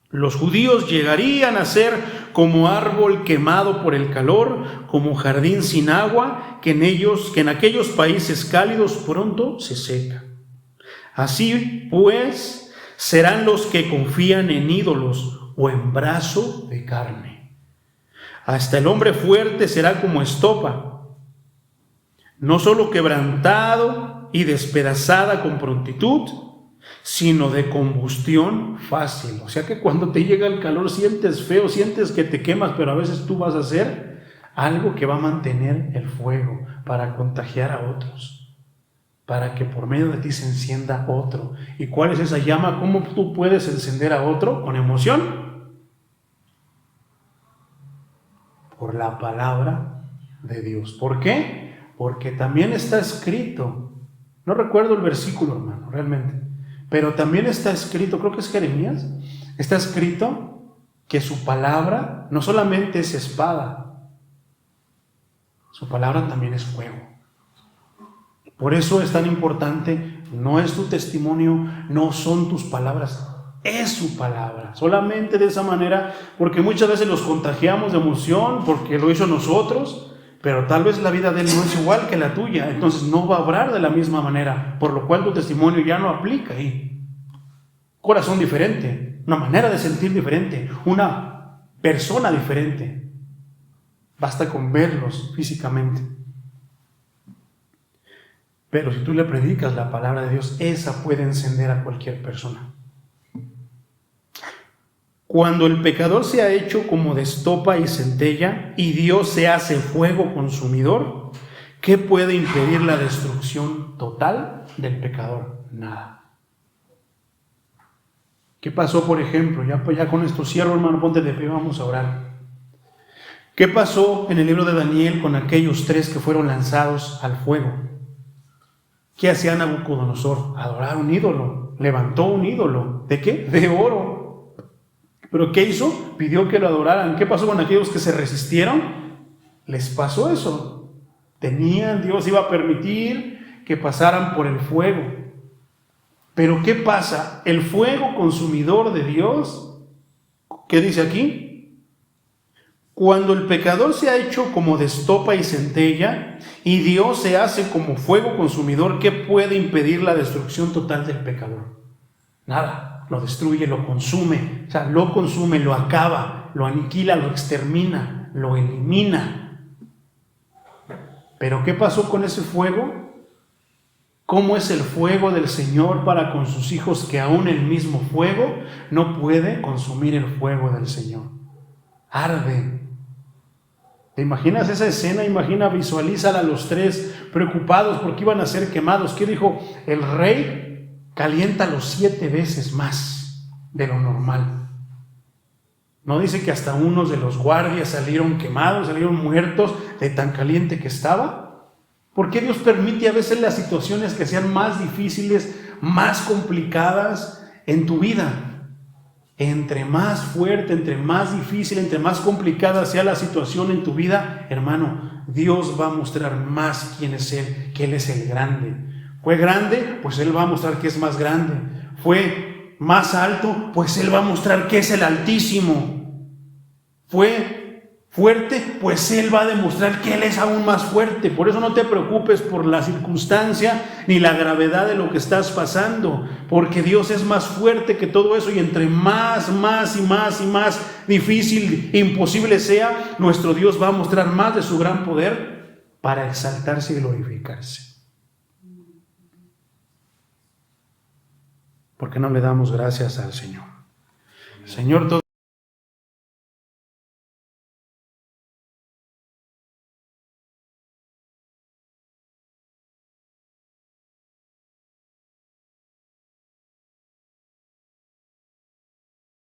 Los judíos llegarían a ser como árbol quemado por el calor, como jardín sin agua, que en aquellos países cálidos pronto se seca. Así pues, serán los que confían en ídolos o en brazo de carne. Hasta el hombre fuerte será como estopa, no solo quebrantado y despedazada con prontitud, sino de combustión fácil. O sea que cuando te llega el calor sientes feo, sientes que te quemas, pero a veces tú vas a hacer algo que va a mantener el fuego para contagiar a otros, para que por medio de ti se encienda otro. ¿Y cuál es esa llama? ¿Cómo tú puedes encender a otro? ¿Con emoción? Por la palabra de Dios. ¿Por qué? Porque también está escrito, no recuerdo el versículo, hermano, realmente, pero también está escrito, creo que es Jeremías, está escrito que su palabra no solamente es espada, su palabra también es fuego. Por eso es tan importante, no es tu testimonio, no son tus palabras, es su palabra. Solamente de esa manera, porque muchas veces los contagiamos de emoción, porque lo hizo nosotros, pero tal vez la vida de él no es igual que la tuya, entonces no va a obrar de la misma manera, por lo cual tu testimonio ya no aplica ahí. Corazón diferente, una manera de sentir diferente, una persona diferente. Basta con verlos físicamente. Pero si tú le predicas la palabra de Dios, esa puede encender a cualquier persona. Cuando el pecador se ha hecho como de estopa y centella y Dios se hace fuego consumidor, ¿qué puede impedir la destrucción total del pecador? Nada. ¿Qué pasó, por ejemplo? Ya con esto cierro, hermano, ponte de pie, vamos a orar. ¿Qué pasó en el libro de Daniel con aquellos 3 que fueron lanzados al fuego? ¿Qué hacía Nabucodonosor? Adorar un ídolo, levantó un ídolo. ¿De qué? De oro. ¿Pero qué hizo? Pidió que lo adoraran. ¿Qué pasó con aquellos que se resistieron? Les pasó eso. Dios iba a permitir que pasaran por el fuego. Pero ¿qué pasa? El fuego consumidor de Dios, ¿qué dice aquí? Cuando el pecador se ha hecho como de estopa y centella y Dios se hace como fuego consumidor, ¿qué puede impedir la destrucción total del pecador? Nada. Lo destruye, lo consume, o sea, lo consume, lo acaba, lo aniquila, lo extermina, lo elimina. Pero ¿qué pasó con ese fuego? ¿Cómo es el fuego del Señor para con sus hijos, que aún el mismo fuego no puede consumir el fuego del Señor? Arde. ¿Te imaginas esa escena? Visualízala a los 3 preocupados porque iban a ser quemados. ¿Qué dijo? El rey calienta los 7 veces más de lo normal. No dice que hasta unos de los guardias salieron quemados, salieron muertos de tan caliente que estaba. ¿Por qué Dios permite a veces las situaciones que sean más difíciles, más complicadas en tu vida? Entre más fuerte, entre más difícil, entre más complicada sea la situación en tu vida, hermano, Dios va a mostrar más quién es Él, que Él es el grande. ¿Fue grande? Pues Él va a mostrar que es más grande. ¿Fue más alto? Pues Él va a mostrar que es el Altísimo. ¿Fue fuerte, pues Él va a demostrar que Él es aún más fuerte. Por eso no te preocupes por la circunstancia ni la gravedad de lo que estás pasando, porque Dios es más fuerte que todo eso, y entre más difícil, imposible sea, nuestro Dios va a mostrar más de su gran poder para exaltarse y glorificarse. ¿Por qué no le damos gracias al Señor? Señor, todo